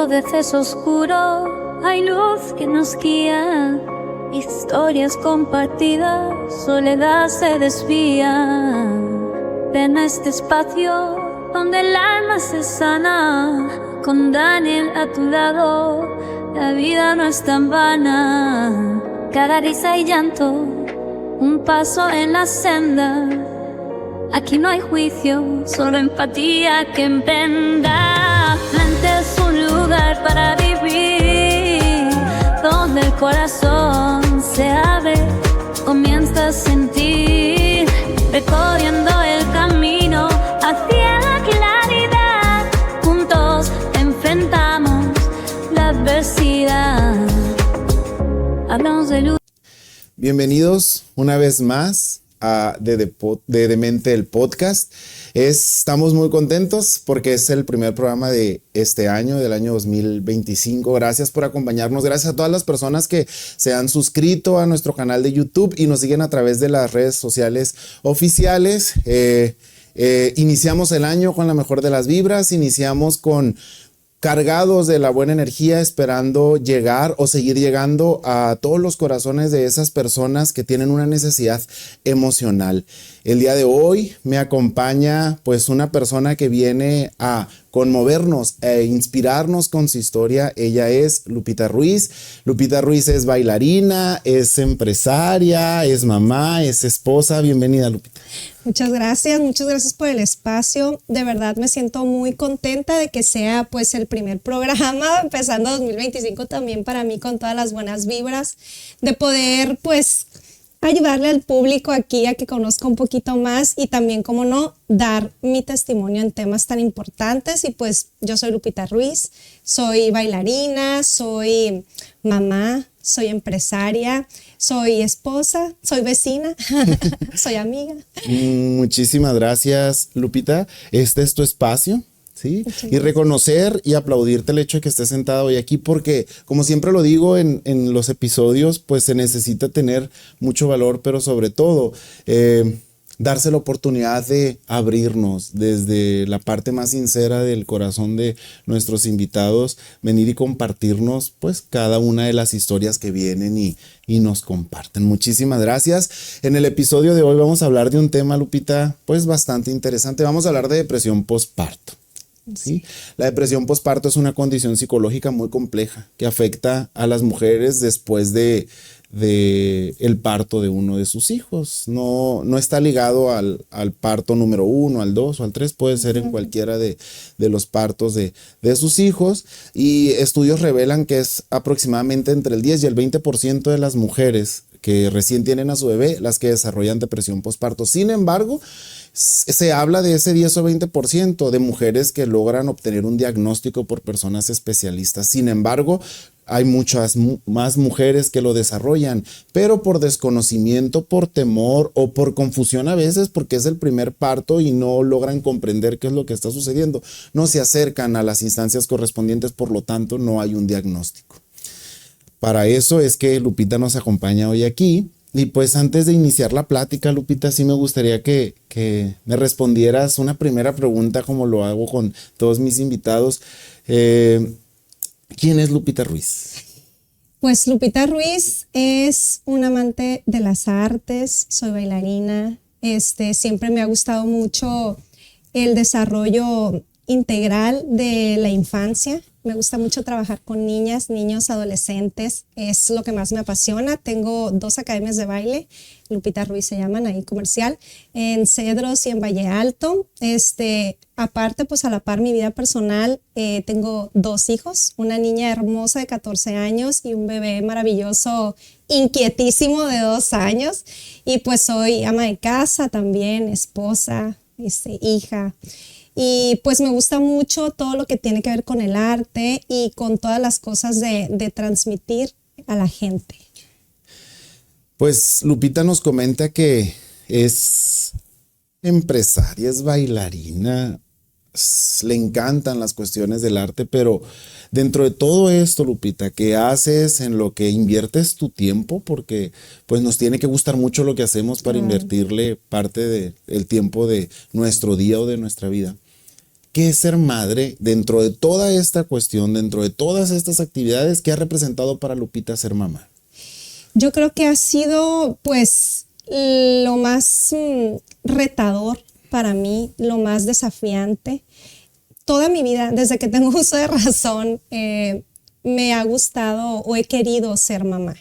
a veces oscuro, hay luz que nos guía. Historias compartidas, soledad se desvía. Ven a este espacio donde el alma se sana. Con Daniel a tu lado, la vida no es tan vana. Cada risa y llanto, un paso en la senda. Aquí no hay juicio, solo empatía que emprenda. Mente es un lugar para vivir, donde el corazón se abre, comienza a sentir, recorriendo el camino hacia la claridad. Juntos enfrentamos la adversidad. Hablamos de luz. Bienvenidos una vez más a de Demente el podcast. Estamos muy contentos porque es el primer programa de este año, del año 2025. Gracias por acompañarnos. Gracias a todas las personas que se han suscrito a nuestro canal de YouTube y nos siguen a través de las redes sociales oficiales. Iniciamos el año con la mejor de las vibras. Iniciamos cargados de la buena energía, esperando llegar o seguir llegando a todos los corazones de esas personas que tienen una necesidad emocional. El día de hoy me acompaña pues una persona que viene a conmovernos e inspirarnos con su historia. Ella es Lupita Ruiz. Lupita Ruiz es bailarina, es empresaria, es mamá, es esposa. Bienvenida, Lupita. Muchas gracias por el espacio. De verdad me siento muy contenta de que sea pues el primer programa, empezando 2025 también para mí con todas las buenas vibras, de poder pues ayudarle al público aquí a que conozca un poquito más y también, como no, dar mi testimonio en temas tan importantes. Y pues yo soy Lupita Ruiz, soy bailarina, soy mamá, soy empresaria, soy esposa, soy vecina, soy amiga. Muchísimas gracias, Lupita. Este es tu espacio, ¿sí? Y reconocer y aplaudirte el hecho de que estés sentada hoy aquí, porque como siempre lo digo en los episodios, pues se necesita tener mucho valor, pero sobre todo darse la oportunidad de abrirnos desde la parte más sincera del corazón de nuestros invitados, venir y compartirnos pues cada una de las historias que vienen y nos comparten. Muchísimas gracias. En el episodio de hoy vamos a hablar de un tema, Lupita, pues bastante interesante. Vamos a hablar de depresión posparto. ¿Sí? La depresión posparto es una condición psicológica muy compleja que afecta a las mujeres después de el parto de uno de sus hijos. No está ligado al parto número 1, al 2 o al 3, puede ser en cualquiera de los partos de sus hijos, y estudios revelan que es aproximadamente entre el 10 y el 20% de las mujeres que recién tienen a su bebé las que desarrollan depresión posparto. Sin embargo, se habla de ese 10 o 20% de mujeres que logran obtener un diagnóstico por personas especialistas. Sin embargo, hay muchas más mujeres que lo desarrollan, pero por desconocimiento, por temor o por confusión a veces, porque es el primer parto y no logran comprender qué es lo que está sucediendo, no se acercan a las instancias correspondientes, por lo tanto no hay un diagnóstico. Para eso es que Lupita nos acompaña hoy aquí. Y pues antes de iniciar la plática, Lupita, sí me gustaría que me respondieras una primera pregunta, como lo hago con todos mis invitados. ¿Quién es Lupita Ruiz? Pues Lupita Ruiz es un amante de las artes, soy bailarina. Siempre me ha gustado mucho el desarrollo integral de la infancia. Me gusta mucho trabajar con niñas, niños, adolescentes. Es lo que más me apasiona. Tengo 2 academias de baile, Lupita Ruiz se llaman, ahí comercial, en Cedros y en Valle Alto. Aparte, pues a la par mi vida personal, tengo 2 hijos, una niña hermosa de 14 años y un bebé maravilloso, inquietísimo de 2 años. Y pues soy ama de casa también, esposa, hija. Y pues me gusta mucho todo lo que tiene que ver con el arte y con todas las cosas de transmitir a la gente. Pues Lupita nos comenta que es empresaria, es bailarina, le encantan las cuestiones del arte, pero dentro de todo esto, Lupita, ¿qué haces, en lo que inviertes tu tiempo? Porque pues nos tiene que gustar mucho lo que hacemos para invertirle parte del tiempo de nuestro día o de nuestra vida. ¿qué es ser madre dentro de toda esta cuestión, dentro de todas estas actividades? ¿Qué ha representado para Lupita ser mamá? Yo creo que ha sido pues lo más retador para mí, lo más desafiante. Toda mi vida, desde que tengo uso de razón, me ha gustado o he querido ser mamá.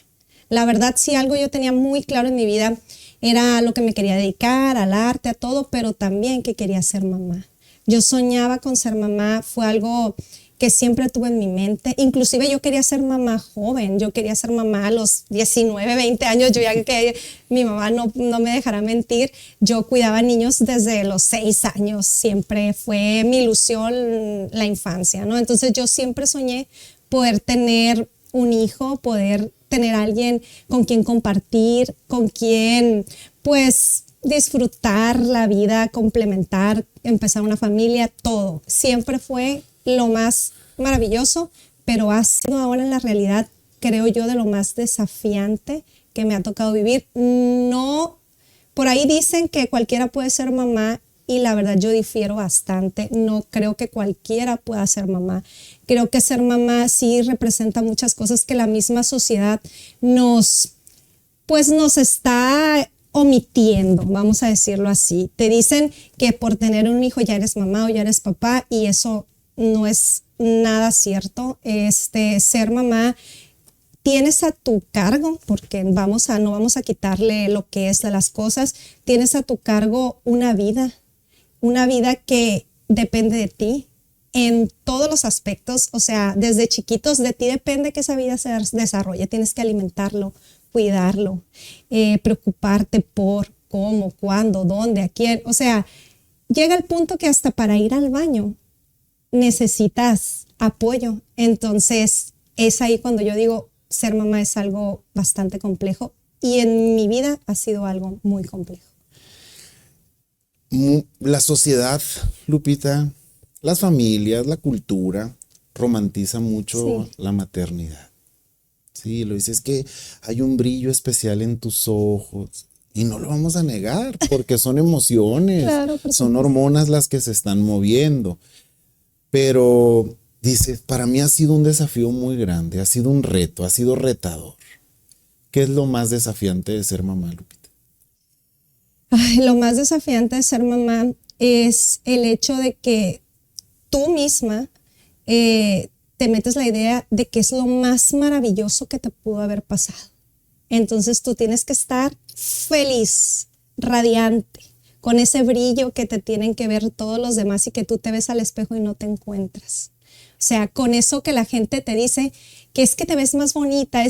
La verdad, si algo yo tenía muy claro en mi vida, era lo que me quería dedicar, al arte, a todo, pero también que quería ser mamá. Yo soñaba con ser mamá, fue algo que siempre tuve en mi mente. Inclusive yo quería ser mamá joven, yo quería ser mamá a los 19, 20 años, yo ya que mi mamá no me dejará mentir, yo cuidaba niños desde los 6 años, siempre fue mi ilusión la infancia, ¿no? Entonces yo siempre soñé poder tener un hijo, poder tener a alguien con quien compartir, con quien pues disfrutar la vida, complementar, empezar una familia, todo. Siempre fue lo más maravilloso, pero ha sido ahora en la realidad, creo yo, de lo más desafiante que me ha tocado vivir. No, por ahí dicen que cualquiera puede ser mamá y la verdad yo difiero bastante. No creo que cualquiera pueda ser mamá. Creo que ser mamá sí representa muchas cosas que la misma sociedad nos está omitiendo, vamos a decirlo así. Te dicen que por tener un hijo ya eres mamá o ya eres papá y eso no es nada cierto. Ser mamá tienes a tu cargo, porque no vamos a quitarle lo que es de las cosas, tienes a tu cargo una vida que depende de ti en todos los aspectos. O sea, desde chiquitos de ti depende que esa vida se desarrolle, tienes que alimentarlo, cuidarlo, preocuparte por cómo, cuándo, dónde, a quién. O sea, llega el punto que hasta para ir al baño necesitas apoyo. Entonces, es ahí cuando yo digo, ser mamá es algo bastante complejo y en mi vida ha sido algo muy complejo. La sociedad, Lupita, las familias, la cultura, romantiza mucho la maternidad. Sí, lo dices, es que hay un brillo especial en tus ojos y no lo vamos a negar porque son emociones, Claro, son hormonas las que se están moviendo. Pero dice, para mí ha sido un desafío muy grande, ha sido un reto, ha sido retador. ¿Qué es lo más desafiante de ser mamá, Lupita? Ay, lo más desafiante de ser mamá es el hecho de que tú misma te metes la idea de que es lo más maravilloso que te pudo haber pasado. Entonces tú tienes que estar feliz, radiante, con ese brillo que te tienen que ver todos los demás y que tú te ves al espejo y no te encuentras. O sea, con eso que la gente te dice que es que te ves más bonita,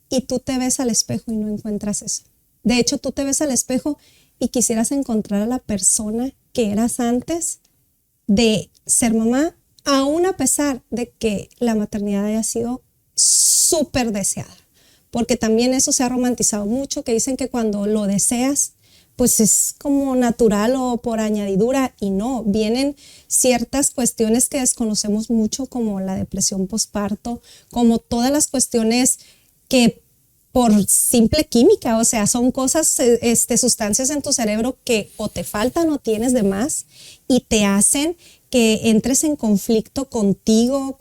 y tú te ves al espejo y no encuentras eso. De hecho, tú te ves al espejo y quisieras encontrar a la persona que eras antes de ser mamá, aún a pesar de que la maternidad haya sido súper deseada. Porque también eso se ha romantizado mucho, que dicen que cuando lo deseas, pues es como natural o por añadidura, y no, vienen ciertas cuestiones que desconocemos mucho, como la depresión posparto, como todas las cuestiones que por simple química, o sea, son cosas, sustancias en tu cerebro que o te faltan o tienes de más y te hacen que entres en conflicto contigo,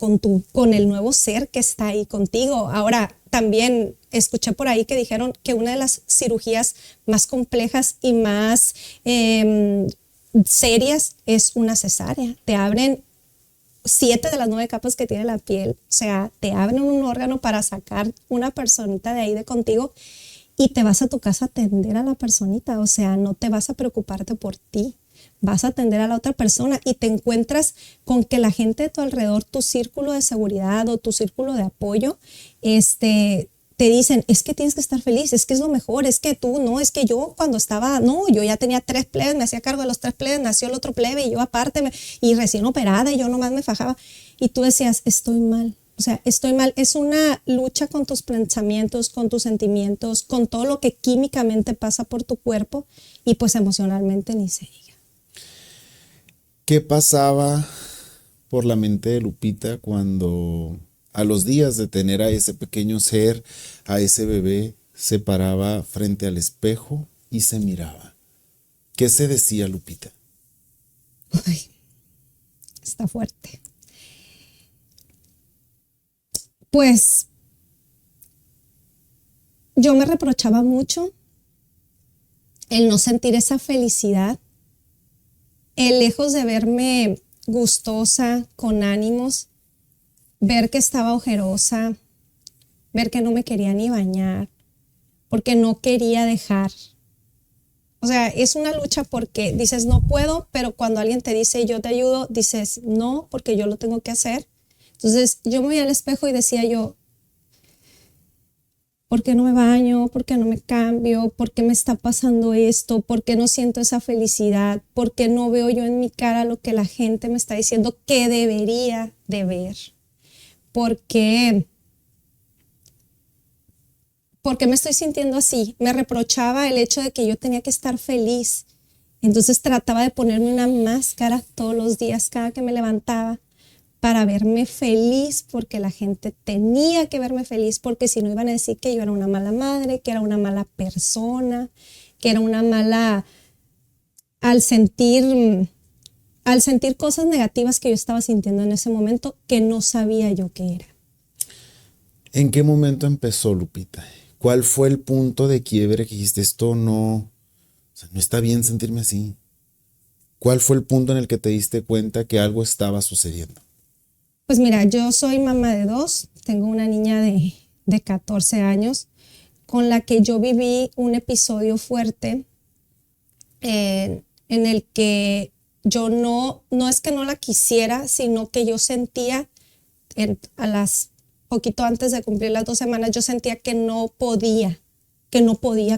con el nuevo ser que está ahí contigo. Ahora, también escuché por ahí que dijeron que una de las cirugías más complejas y más serias es una cesárea. Te abren 7 de las 9 capas que tiene la piel. O sea, te abren un órgano para sacar una personita de ahí de contigo y te vas a tu casa a atender a la personita. O sea, no te vas a preocuparte por ti. Vas a atender a la otra persona y te encuentras con que la gente de tu alrededor, tu círculo de seguridad o tu círculo de apoyo, te dicen, es que tienes que estar feliz, es que es lo mejor, es que tú, no, es que yo cuando estaba, no, yo ya tenía 3 plebes, me hacía cargo de los 3 plebes, nació el otro plebe y yo aparte, y recién operada y yo nomás me fajaba. Y tú decías, estoy mal. O sea, estoy mal. Es una lucha con tus pensamientos, con tus sentimientos, con todo lo que químicamente pasa por tu cuerpo y pues emocionalmente ni se diga. ¿Qué pasaba por la mente de Lupita cuando a los días de tener a ese pequeño ser, a ese bebé, se paraba frente al espejo y se miraba? ¿Qué se decía, Lupita? Ay, está fuerte. Pues yo me reprochaba mucho el no sentir esa felicidad, el lejos de verme gustosa, con ánimos, ver que estaba ojerosa, ver que no me quería ni bañar, porque no quería dejar. O sea, es una lucha porque dices no puedo, pero cuando alguien te dice yo te ayudo, dices no, porque yo lo tengo que hacer. Entonces yo me veía al espejo y decía yo, ¿por qué no me baño? ¿Por qué no me cambio? ¿Por qué me está pasando esto? ¿Por qué no siento esa felicidad? ¿Por qué no veo yo en mi cara lo que la gente me está diciendo que debería de ver? ¿Por qué me estoy sintiendo así? Me reprochaba el hecho de que yo tenía que estar feliz. Entonces trataba de ponerme una máscara todos los días, cada que me levantaba, para verme feliz, porque la gente tenía que verme feliz, porque si no iban a decir que yo era una mala madre, que era una mala persona, que era una mala al sentir cosas negativas que yo estaba sintiendo en ese momento que no sabía yo qué era. ¿En qué momento empezó, Lupita? ¿Cuál fue el punto de quiebre que dijiste esto no, o sea, no está bien sentirme así? ¿Cuál fue el punto en el que te diste cuenta que algo estaba sucediendo? Pues mira, yo soy mamá de 2, tengo una niña de 14 años con la que yo viví un episodio fuerte en el que yo no es que no la quisiera, sino que yo sentía poquito antes de cumplir las 2 semanas, yo sentía que no podía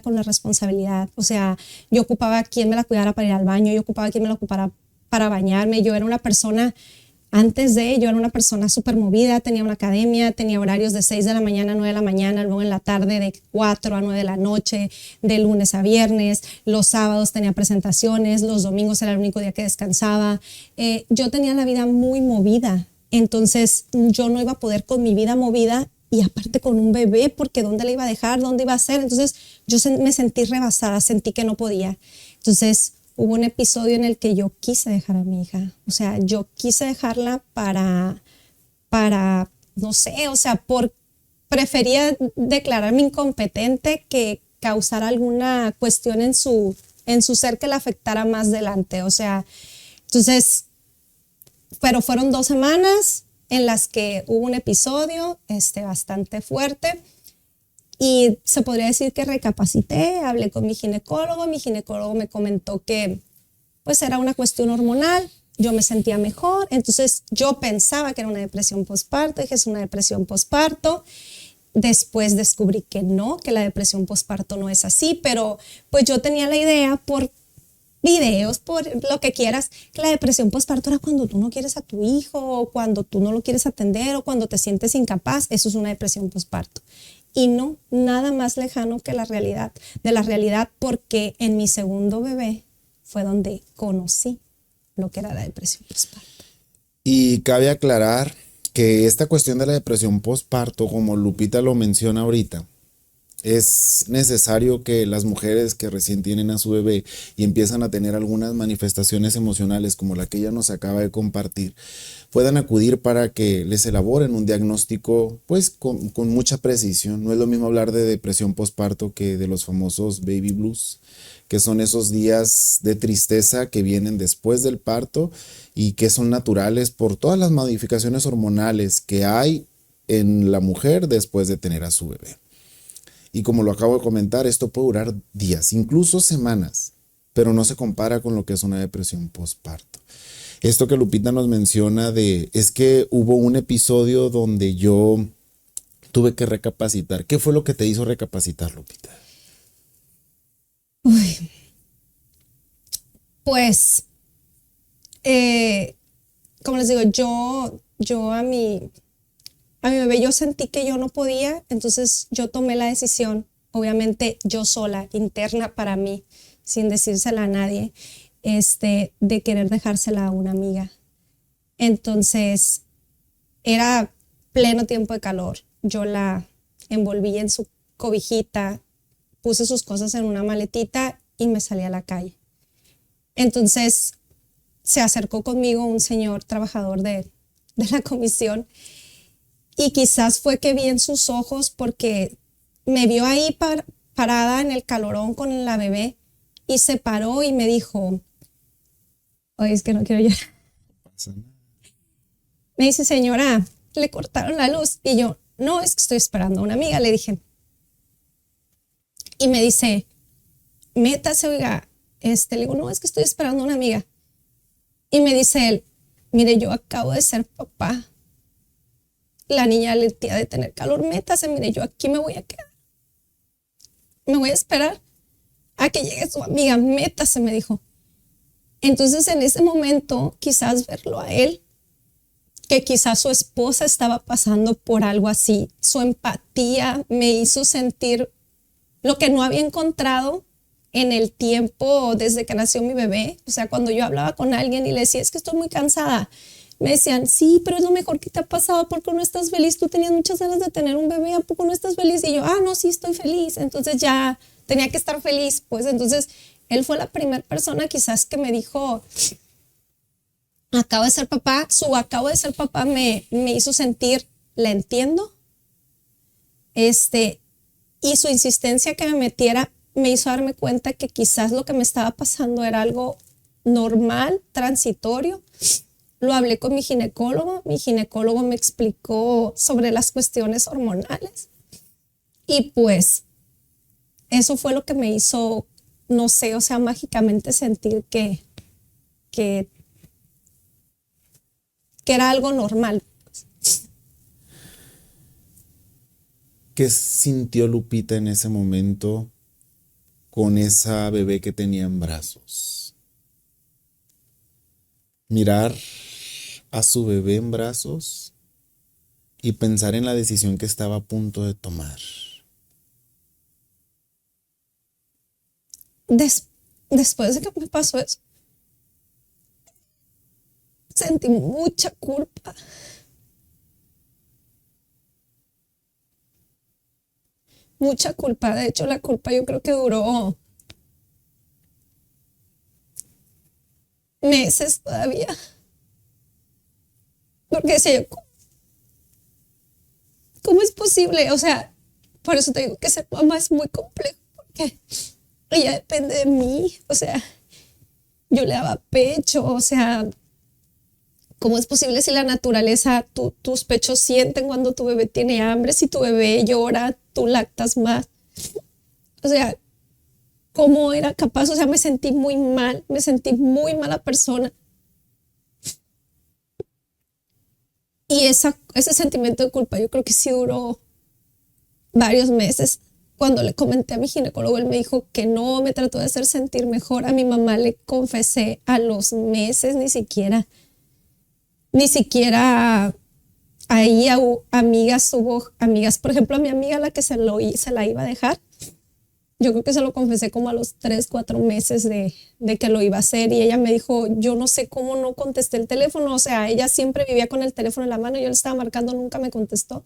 con la responsabilidad. O sea, yo ocupaba a quien me la cuidara para ir al baño, yo ocupaba a quien me la ocupara para bañarme. Yo era una persona súper movida, tenía una academia, tenía horarios de 6 de la mañana a 9 de la mañana, luego en la tarde de 4 a 9 de la noche, de lunes a viernes, los sábados tenía presentaciones, los domingos era el único día que descansaba. Yo tenía la vida muy movida, entonces yo no iba a poder con mi vida movida y aparte con un bebé, porque ¿dónde la iba a dejar? ¿Dónde iba a hacer? Entonces yo me sentí rebasada, sentí que no podía. Entonces hubo un episodio en el que yo quise dejar a mi hija. O sea, yo quise dejarla para no sé, o sea, prefería declararme incompetente que causar alguna cuestión en su ser que la afectara más adelante. O sea, entonces, pero fueron 2 semanas en las que hubo un episodio bastante fuerte. Y se podría decir que recapacité, hablé con mi ginecólogo me comentó que pues era una cuestión hormonal, yo me sentía mejor, entonces yo pensaba que era una depresión postparto, dije es una depresión postparto. Después descubrí que no, que la depresión postparto no es así, pero pues yo tenía la idea por videos, por lo que quieras, que la depresión postparto era cuando tú no quieres a tu hijo, o cuando tú no lo quieres atender, o cuando te sientes incapaz, eso es una depresión postparto. Y no, nada más lejano que de la realidad, porque en mi segundo bebé fue donde conocí lo que era la depresión postparto. Y cabe aclarar que esta cuestión de la depresión postparto, como Lupita lo menciona ahorita, es necesario que las mujeres que recién tienen a su bebé y empiezan a tener algunas manifestaciones emocionales como la que ella nos acaba de compartir, puedan acudir para que les elaboren un diagnóstico pues con mucha precisión. No es lo mismo hablar de depresión postparto que de los famosos baby blues, que son esos días de tristeza que vienen después del parto y que son naturales por todas las modificaciones hormonales que hay en la mujer después de tener a su bebé. Y como lo acabo de comentar, esto puede durar días, incluso semanas, pero no se compara con lo que es una depresión postparto. Esto que Lupita nos menciona es que hubo un episodio donde yo tuve que recapacitar. ¿Qué fue lo que te hizo recapacitar, Lupita? Uy, pues, como les digo, yo a mi bebé yo sentí que yo no podía, entonces yo tomé la decisión, obviamente yo sola, interna para mí, sin decírsela a nadie, de querer dejársela a una amiga. Entonces era pleno tiempo de calor, yo la envolví en su cobijita, puse sus cosas en una maletita y me salí a la calle. Entonces se acercó conmigo un señor trabajador de la comisión y quizás fue que vi en sus ojos porque me vio ahí parada en el calorón con la bebé y se paró y me dijo, oye, es que no quiero llorar. Me dice, señora, le cortaron la luz. Y yo, no, es que estoy esperando a una amiga, le dije. Y me dice, métase, oiga. Le digo, no, es que estoy esperando a una amiga. Y me dice él, mire, yo acabo de ser papá. La niña le tía de tener calor, métase, mire, yo aquí me voy a quedar. Me voy a esperar a que llegue su amiga, métase, me dijo. Entonces en ese momento, quizás verlo a él, que quizás su esposa estaba pasando por algo así, su empatía me hizo sentir lo que no había encontrado en el tiempo desde que nació mi bebé. O sea, cuando yo hablaba con alguien y le decía, es que estoy muy cansada, me decían, sí, pero es lo mejor que te ha pasado, ¿por qué no estás feliz? Tú tenías muchas ganas de tener un bebé, ¿a poco no estás feliz? Y yo, no, sí, estoy feliz. Entonces ya tenía que estar feliz. Pues entonces él fue la primera persona quizás que me dijo, acabo de ser papá. Su acabo de ser papá me hizo sentir, la entiendo. Y su insistencia que me metiera me hizo darme cuenta que quizás lo que me estaba pasando era algo normal, transitorio. Lo hablé con mi ginecólogo me explicó sobre las cuestiones hormonales y pues eso fue lo que me hizo, no sé, o sea, mágicamente sentir que era algo normal. ¿Qué sintió Lupita en ese momento con esa bebé que tenía en brazos? Mirar a su bebé en brazos y pensar en la decisión que estaba a punto de tomar. Después de que me pasó eso, sentí mucha culpa. Mucha culpa. De hecho, la culpa yo creo que duró meses todavía. Porque decía yo, ¿cómo es posible? O sea, por eso te digo que ser mamá es muy complejo, porque ella depende de mí. O sea, yo le daba pecho, o sea, ¿cómo es posible si la naturaleza, tus pechos sienten cuando tu bebé tiene hambre? Si tu bebé llora, tú lactas más. O sea, ¿cómo era capaz? O sea, me sentí muy mal, me sentí muy mala persona. Y ese sentimiento de culpa yo creo que sí duró varios meses. Cuando le comenté a mi ginecólogo, él me dijo que no, me trató de hacer sentir mejor. A mi mamá le confesé a los meses, ni siquiera ahí hubo amigas, por ejemplo, a mi amiga la que se la iba a dejar, yo creo que se lo confesé como a los 3-4 meses de que lo iba a hacer y ella me dijo, yo no sé cómo no contesté el teléfono, o sea, ella siempre vivía con el teléfono en la mano, yo le estaba marcando, nunca me contestó.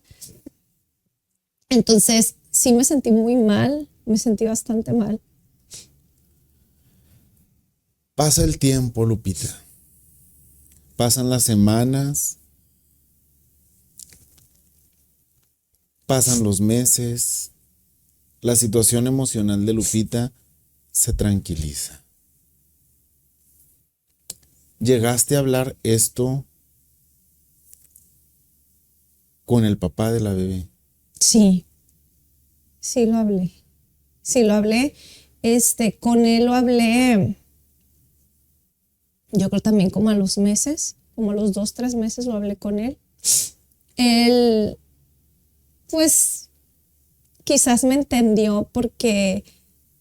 Entonces, sí me sentí muy mal, me sentí bastante mal. Pasa el tiempo, Lupita. Pasan las semanas, pasan los meses, la situación emocional de Lupita se tranquiliza. ¿Llegaste a hablar esto con el papá de la bebé? Sí lo hablé. Con él lo hablé, yo creo también como a los meses, como a los 2-3 meses lo hablé con él. Él, pues, quizás me entendió porque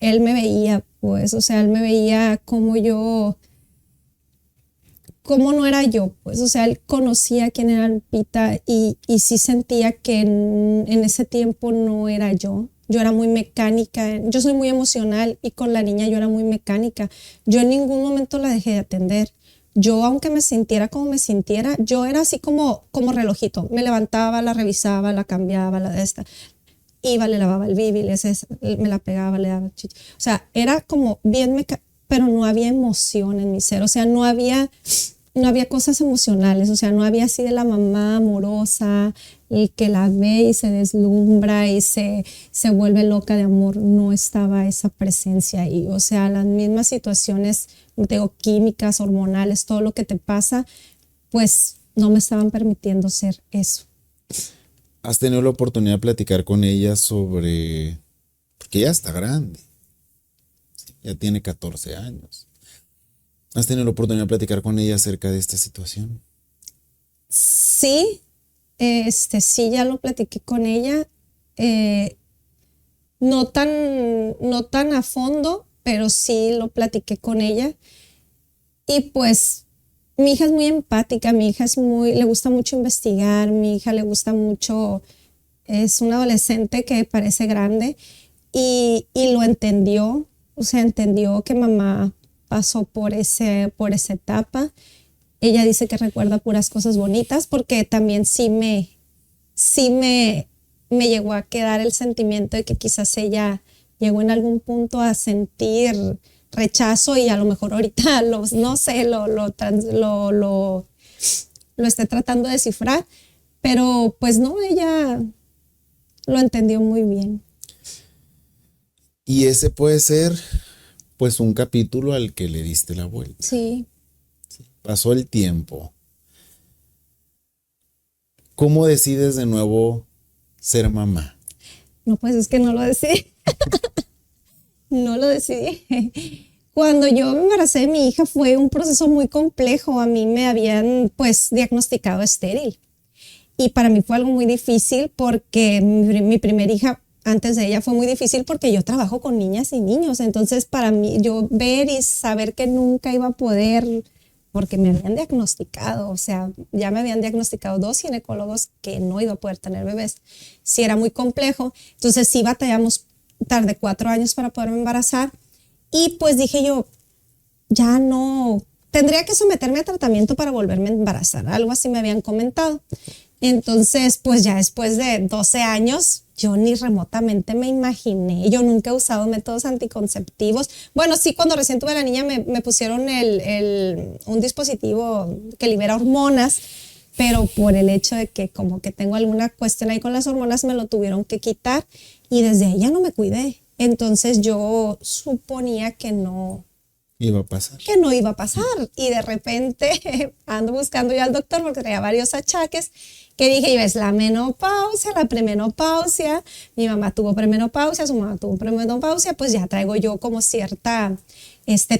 él me veía, pues, o sea, él me veía como no era yo, pues, o sea, él conocía quién era Lupita y sí sentía que en ese tiempo no era yo. Yo era muy mecánica, yo soy muy emocional y con la niña yo era muy mecánica. Yo en ningún momento la dejé de atender. Yo, aunque me sintiera como me sintiera, yo era así como relojito. Me levantaba, la revisaba, la cambiaba, iba, le lavaba el bibi, me la pegaba, le daba chichi. O sea, era como bien pero no había emoción en mi ser, o sea, no había cosas emocionales, o sea, no había así de la mamá amorosa y que la ve y se deslumbra y se vuelve loca de amor. No estaba esa presencia ahí, o sea, las mismas situaciones, digo, químicas, hormonales, todo lo que te pasa, pues no me estaban permitiendo ser eso. ¿Has tenido la oportunidad de platicar con ella sobre que ella está grande? Ya tiene 14 años. ¿Has tenido la oportunidad de platicar con ella acerca de esta situación? Sí, sí, ya lo platiqué con ella, no tan a fondo, pero sí lo platiqué con ella. Y pues mi hija es muy empática, mi hija le gusta mucho investigar, mi hija le gusta mucho, es una adolescente que parece grande y lo entendió, o sea, entendió que mamá pasó por esa etapa. Ella dice que recuerda puras cosas bonitas porque también sí me llegó a quedar el sentimiento de que quizás ella llegó en algún punto a sentir rechazo y a lo mejor ahorita no sé, lo esté tratando de descifrar, pero pues no, ella lo entendió muy bien. Y ese puede ser pues un capítulo al que le diste la vuelta. Sí. Pasó el tiempo. ¿Cómo decides de nuevo ser mamá? No, pues es que no lo decidí. No lo decidí. Cuando yo me embaracé de mi hija fue un proceso muy complejo. A mí me habían pues diagnosticado estéril. Y para mí fue algo muy difícil porque mi primera hija, antes de ella, fue muy difícil porque yo trabajo con niñas y niños. Entonces para mí, yo ver y saber que nunca iba a poder, porque me habían diagnosticado, o sea, ya me habían diagnosticado 2 ginecólogos que no iba a poder tener bebés. Sí, era muy complejo. Entonces sí batallamos, tardé 4 años para poderme embarazar. Y pues dije yo, ya no, tendría que someterme a tratamiento para volverme a embarazar. Algo así me habían comentado. Entonces, pues ya después de 12 años, yo ni remotamente me imaginé. Yo nunca he usado métodos anticonceptivos. Bueno, sí, cuando recién tuve a la niña me pusieron un dispositivo que libera hormonas, pero por el hecho de que como que tengo alguna cuestión ahí con las hormonas, me lo tuvieron que quitar y desde ahí ya no me cuidé. Entonces yo suponía que no iba a pasar. Que no iba a pasar. Y de repente ando buscando ya al doctor porque traía varios achaques que dije yo, es la menopausia, la premenopausia, mi mamá tuvo premenopausia, su mamá tuvo premenopausia, pues ya traigo yo como cierta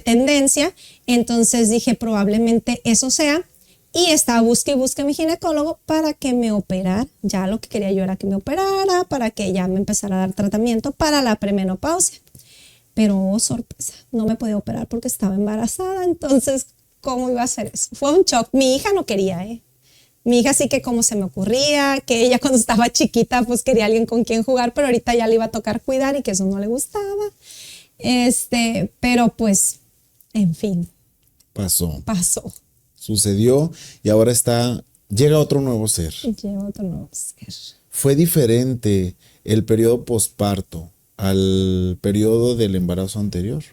tendencia. Entonces dije, probablemente eso sea. Y estaba busque y busque a mi ginecólogo para que me operara. Ya lo que quería yo era que me operara, para que ya me empezara a dar tratamiento para la premenopausia. Pero, oh, sorpresa, no me podía operar porque estaba embarazada. Entonces, ¿cómo iba a hacer eso? Fue un shock. Mi hija no quería, Mi hija sí que como se me ocurría, que ella cuando estaba chiquita pues quería alguien con quien jugar, pero ahorita ya le iba a tocar cuidar y que eso no le gustaba. Pero pues, en fin. Pasó. Sucedió y ahora llega otro nuevo ser. ¿Fue diferente el periodo posparto al periodo del embarazo anterior?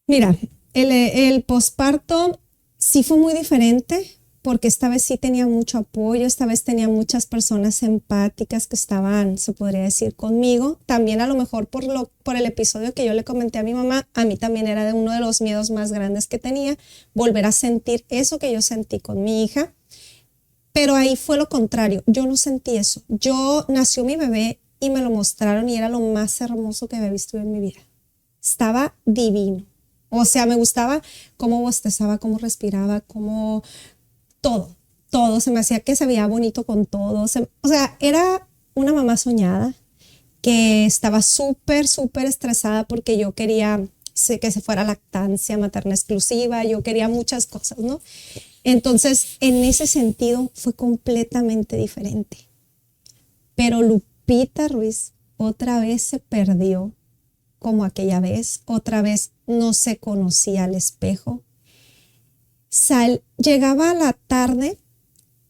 Mira, el posparto sí fue muy diferente porque esta vez sí tenía mucho apoyo, esta vez tenía muchas personas empáticas que estaban, se podría decir, conmigo. También a lo mejor por el episodio que yo le comenté a mi mamá, a mí también era de uno de los miedos más grandes que tenía, volver a sentir eso que yo sentí con mi hija. Pero ahí fue lo contrario, yo no sentí eso. Nació mi bebé y me lo mostraron y era lo más hermoso que había visto en mi vida. Estaba divino. O sea, me gustaba cómo bostezaba, cómo respiraba, cómo todo. Se me hacía que se veía bonito con todo. O sea, era una mamá soñada que estaba súper estresada porque yo quería que se fuera lactancia materna exclusiva. Yo quería muchas cosas, ¿no? Entonces, en ese sentido, fue completamente diferente. Pero Lupita Ruiz otra vez se perdió como aquella vez, otra vez no se conocía al espejo. Llegaba a la tarde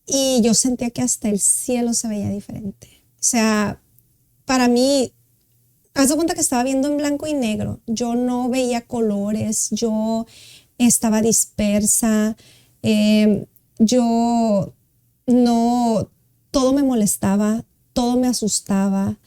y yo sentía que hasta el cielo se veía diferente. O sea, para mí haz de cuenta que estaba viendo en blanco y negro. Yo no veía colores, yo estaba dispersa, yo no, todo me molestaba, todo me asustaba,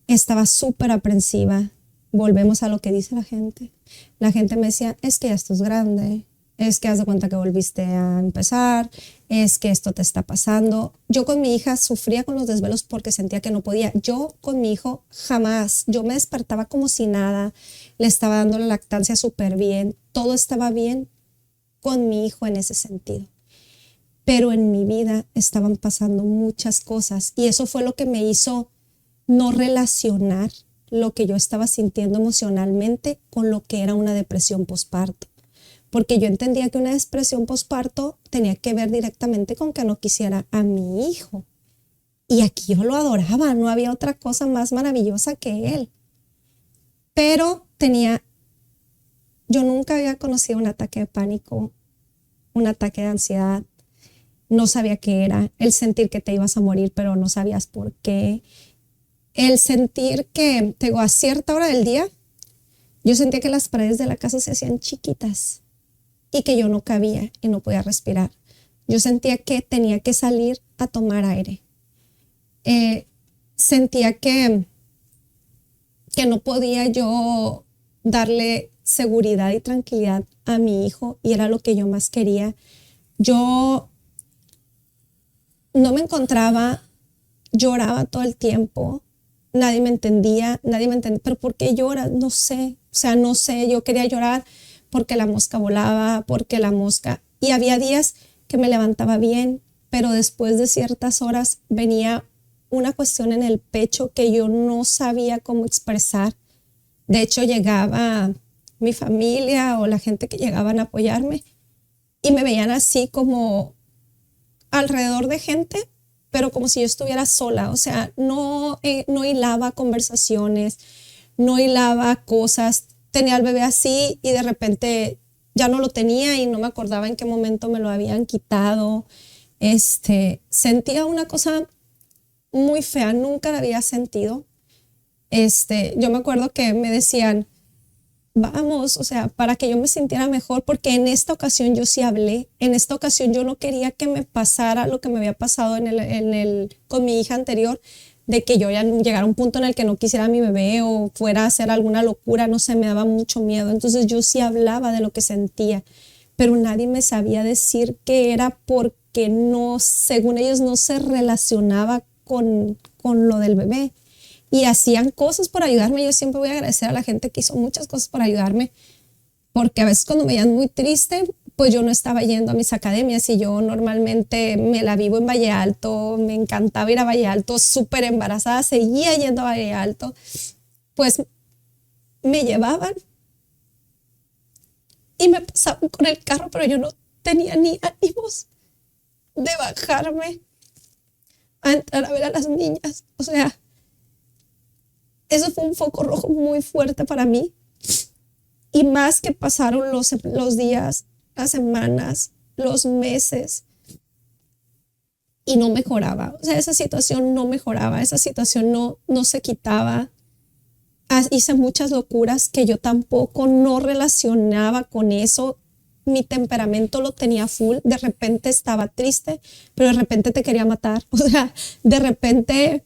estaba súper aprensiva. Volvemos a lo que dice la gente. La gente me decía, es que ya estás grande, es que haz de cuenta que volviste a empezar, es que esto te está pasando. Yo con mi hija sufría con los desvelos porque sentía que no podía. Yo con mi hijo jamás, yo me despertaba como si nada, le estaba dando la lactancia súper bien, todo estaba bien con mi hijo en ese sentido. Pero en mi vida estaban pasando muchas cosas y eso fue lo que me hizo no relacionar lo que yo estaba sintiendo emocionalmente con lo que era una depresión posparto. Porque yo entendía que una depresión posparto tenía que ver directamente con que no quisiera a mi hijo. Y aquí yo lo adoraba, no había otra cosa más maravillosa que él. Pero yo nunca había conocido un ataque de pánico, un ataque de ansiedad. No sabía qué era, el sentir que te ibas a morir, pero no sabías por qué. El sentir que, a cierta hora del día, yo sentía que las paredes de la casa se hacían chiquitas y que yo no cabía y no podía respirar. Yo sentía que tenía que salir a tomar aire. Sentía que no podía yo darle seguridad y tranquilidad a mi hijo y era lo que yo más quería. Yo no me encontraba, lloraba todo el tiempo. Nadie me entendía, pero ¿por qué lloras? No sé, no sé, yo quería llorar porque la mosca volaba, y había días que me levantaba bien, pero después de ciertas horas venía una cuestión en el pecho que yo no sabía cómo expresar. De hecho, llegaba mi familia o la gente que llegaban a apoyarme y me veían así como alrededor de gente, pero como si yo estuviera sola, no hilaba conversaciones, no hilaba cosas, tenía al bebé así y de repente ya no lo tenía y no me acordaba en qué momento me lo habían quitado. Sentía una cosa muy fea, nunca la había sentido. Yo me acuerdo que me decían, vamos, para que yo me sintiera mejor, porque en esta ocasión yo sí hablé, en esta ocasión yo no quería que me pasara lo que me había pasado con mi hija anterior, de que yo ya llegara a un punto en el que no quisiera a mi bebé o fuera a hacer alguna locura, no sé, me daba mucho miedo. Entonces yo sí hablaba de lo que sentía, pero nadie me sabía decir que era porque no, según ellos, no se relacionaba con lo del bebé. Y hacían cosas por ayudarme. Yo siempre voy a agradecer a la gente que hizo muchas cosas por ayudarme, porque a veces cuando me veían muy triste, pues yo no estaba yendo a mis academias y yo normalmente me la vivo en Valle Alto, me encantaba ir a Valle Alto, súper embarazada, seguía yendo a Valle Alto, pues me llevaban y me pasaban con el carro, pero yo no tenía ni ánimos de bajarme a entrar a ver a las niñas. Eso fue un foco rojo muy fuerte para mí. Y más que pasaron los días, las semanas, los meses, y no mejoraba. Esa situación no mejoraba, esa situación no se quitaba. Hice muchas locuras que yo tampoco no relacionaba con eso. Mi temperamento lo tenía full. De repente estaba triste, pero de repente te quería matar. De repente...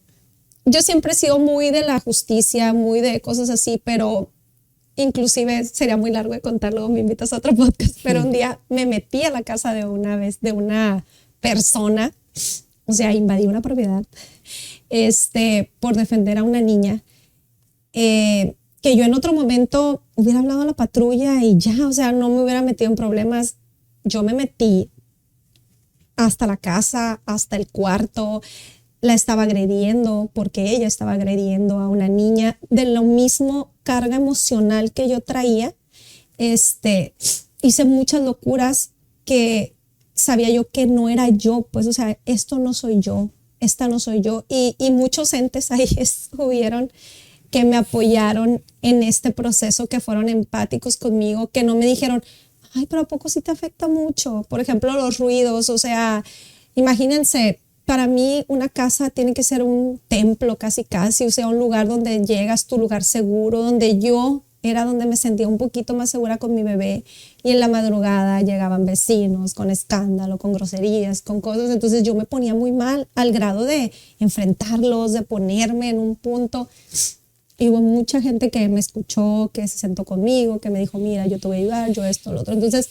Yo siempre he sido muy de la justicia, muy de cosas así, pero inclusive sería muy largo de contarlo, me invitas a otro podcast, pero un día me metí a la casa de una persona, invadí una propiedad, por defender a una niña, que yo en otro momento hubiera hablado a la patrulla y ya, no me hubiera metido en problemas. Yo me metí hasta la casa, hasta el cuarto, la estaba agrediendo porque ella estaba agrediendo a una niña de lo mismo carga emocional que yo traía. Hice muchas locuras que sabía yo que no era yo, pues, esto no soy yo, esta no soy yo. Y muchos entes ahí estuvieron que me apoyaron en este proceso, que fueron empáticos conmigo, que no me dijeron, ay, pero ¿a poco sí te afecta mucho? Por ejemplo, los ruidos, imagínense, para mí una casa tiene que ser un templo casi, o sea, un lugar donde llegas, tu lugar seguro, donde yo era donde me sentía un poquito más segura con mi bebé, y en la madrugada llegaban vecinos con escándalo, con groserías, con cosas, entonces yo me ponía muy mal al grado de enfrentarlos, de ponerme en un punto. Y hubo mucha gente que me escuchó, que se sentó conmigo, que me dijo, mira, yo te voy a ayudar, yo esto, lo otro. Entonces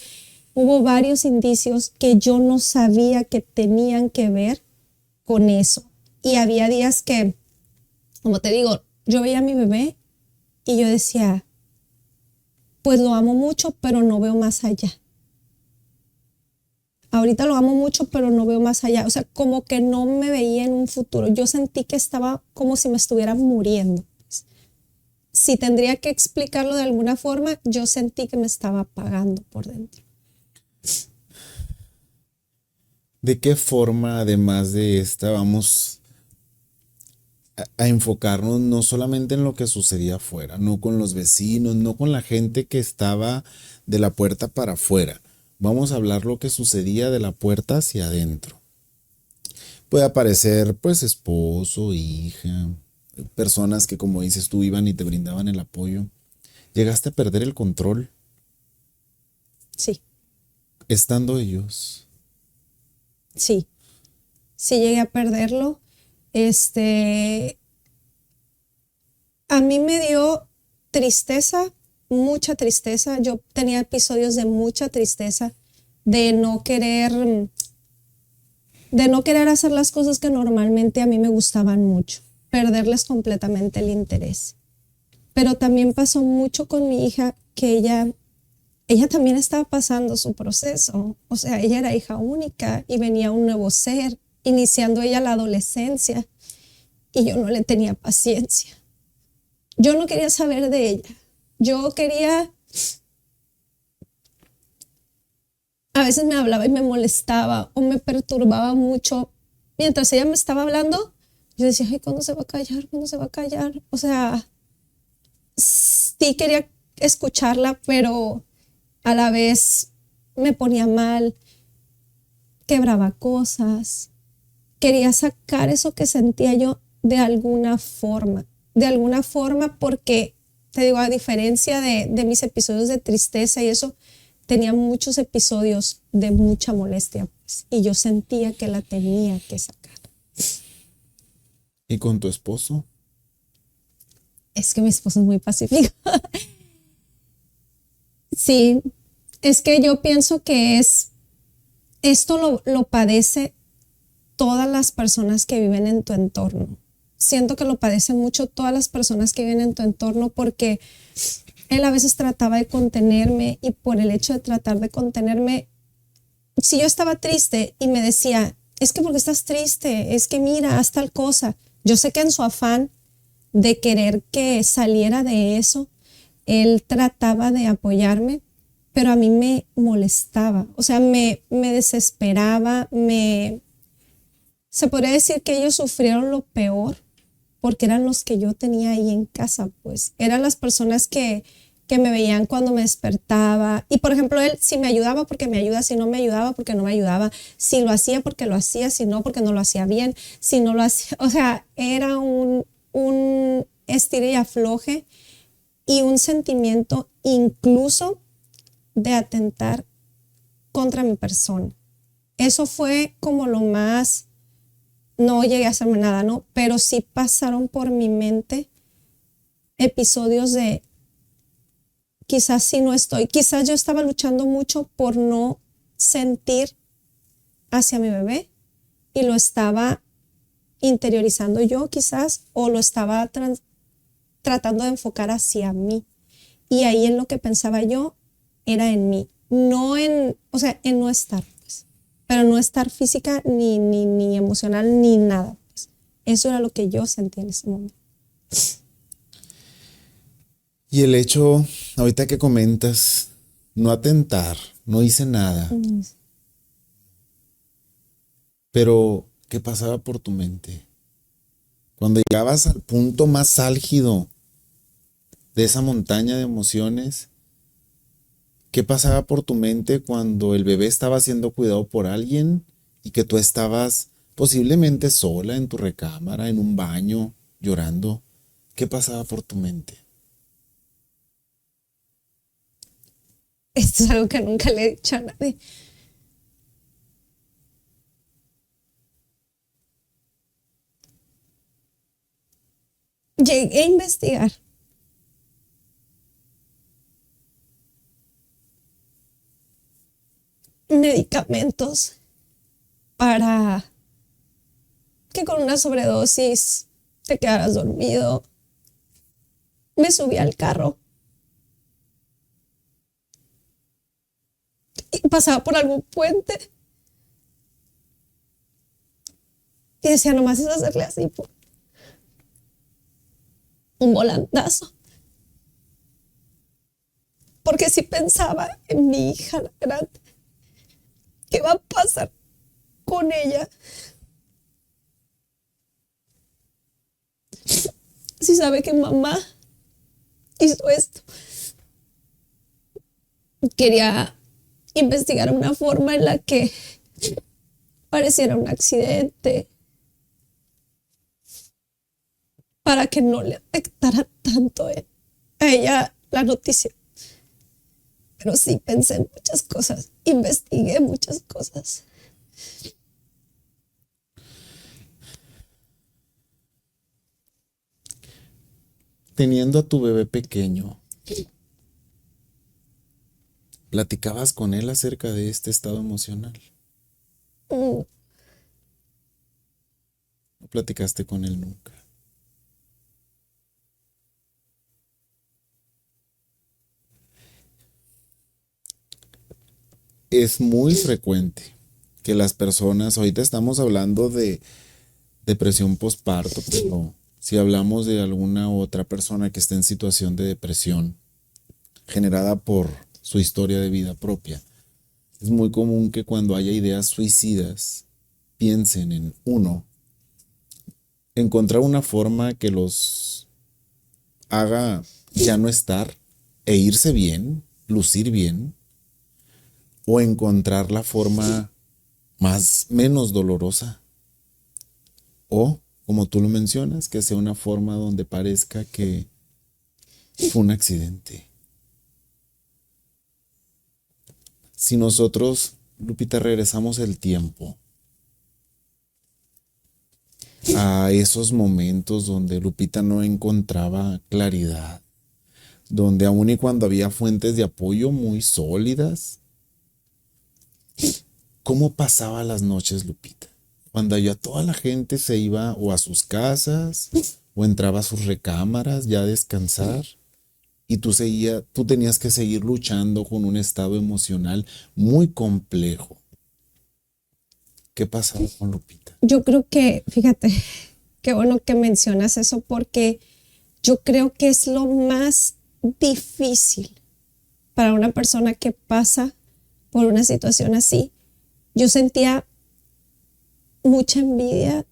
hubo varios indicios que yo no sabía que tenían que ver con eso. Y había días que, como te digo, yo veía a mi bebé y yo decía, pues lo amo mucho, pero no veo más allá. Ahorita lo amo mucho, pero no veo más allá. O sea, como que no me veía en un futuro. Yo sentí que estaba como si me estuviera muriendo. Si tendría que explicarlo de alguna forma, yo sentí que me estaba apagando por dentro. ¿De qué forma, además de esta, vamos a enfocarnos no solamente en lo que sucedía afuera, no con los vecinos, no con la gente que estaba de la puerta para afuera? Vamos a hablar lo que sucedía de la puerta hacia adentro. Puede aparecer, pues, esposo, hija, personas que, como dices tú, iban y te brindaban el apoyo. ¿Llegaste a perder el control Sí, estando ellos? sí llegué a perderlo. A mí me dio tristeza, mucha tristeza. Yo tenía episodios de mucha tristeza, de no querer hacer las cosas que normalmente a mí me gustaban mucho, perderles completamente el interés. Pero también pasó mucho con mi hija, que ella también estaba pasando su proceso. O sea, ella era hija única y venía un nuevo ser, iniciando ella la adolescencia, y yo no le tenía paciencia. Yo no quería saber de ella. A veces me hablaba y me molestaba o me perturbaba mucho. Mientras ella me estaba hablando, yo decía, ay, ¿cuándo se va a callar? ¿Cuándo se va a callar? O sea, sí quería escucharla, pero a la vez me ponía mal, quebraba cosas. Quería sacar eso que sentía yo de alguna forma, porque, te digo, a diferencia de mis episodios de tristeza y eso, tenía muchos episodios de mucha molestia, pues, y yo sentía que la tenía que sacar. ¿Y con tu esposo? Es que mi esposo es muy pacífico. Sí, es que yo pienso que esto lo padece todas las personas que viven en tu entorno. Siento que lo padecen mucho todas las personas que viven en tu entorno, porque él a veces trataba de contenerme, y por el hecho de tratar de contenerme, si yo estaba triste y me decía, es que porque estás triste, es que mira, haz tal cosa. Yo sé que en su afán de querer que saliera de eso, él trataba de apoyarme, pero a mí me molestaba, o sea, me desesperaba, se podría decir que ellos sufrieron lo peor, porque eran los que yo tenía ahí en casa, pues eran las personas que me veían cuando me despertaba. Y por ejemplo, él, si me ayudaba porque me ayuda, si no me ayudaba porque no me ayudaba, si lo hacía porque lo hacía, si no porque no lo hacía bien, si no lo hacía, o sea, era un estira y afloje, y un sentimiento incluso de atentar contra mi persona. Eso fue como lo más, no llegué a hacerme nada, ¿no? Pero sí pasaron por mi mente episodios de, quizás si no estoy, quizás yo estaba luchando mucho por no sentir hacia mi bebé, y lo estaba interiorizando yo quizás, o lo estaba tratando de enfocar hacia mí. Y ahí en lo que pensaba yo era en mí, no en, o sea, en no estar, pues, pero no estar física ni emocional ni nada, pues. Eso era lo que yo sentía en ese momento. Y el hecho, ahorita que comentas, no atentar, no hice nada, pero ¿qué pasaba por tu mente? Cuando llegabas al punto más álgido de esa montaña de emociones, ¿qué pasaba por tu mente cuando el bebé estaba siendo cuidado por alguien y que tú estabas posiblemente sola en tu recámara, en un baño, llorando. ¿Qué pasaba por tu mente? Esto es algo que nunca le he dicho a nadie. Llegué a investigar. Medicamentos para que con una sobredosis te quedaras dormido. Me subí al carro y pasaba por algún puente y decía, nomás es hacerle así, un volantazo. Porque si pensaba en mi hija, la grande, ¿qué va a pasar con ella? Si sabe que mamá hizo esto. Quería investigar una forma en la que pareciera un accidente para que no le afectara tanto a ella la noticia. Pero sí pensé en muchas cosas, investigué muchas cosas. Teniendo a tu bebé pequeño, ¿platicabas con él acerca de este estado emocional? Mm, ¿No platicaste con él nunca? Es muy frecuente que las personas, ahorita estamos hablando de depresión postparto, pero si hablamos de alguna otra persona que esté en situación de depresión generada por su historia de vida propia, es muy común que cuando haya ideas suicidas piensen en uno, encontrar una forma que los haga ya no estar e irse bien, lucir bien, o encontrar la forma menos dolorosa, o como tú lo mencionas, que sea una forma donde parezca que fue un accidente. Si nosotros, Lupita, regresamos el tiempo a esos momentos donde Lupita no encontraba claridad, donde aun y cuando había fuentes de apoyo muy sólidas, ¿cómo pasaba las noches, Lupita? Cuando ya toda la gente se iba o a sus casas o entraba a sus recámaras ya a descansar y tú tenías que seguir luchando con un estado emocional muy complejo. ¿Qué pasaba con Lupita? Yo creo que, fíjate, qué bueno que mencionas eso porque yo creo que es lo más difícil para una persona que pasa por una situación así. Yo sentía mucha envidia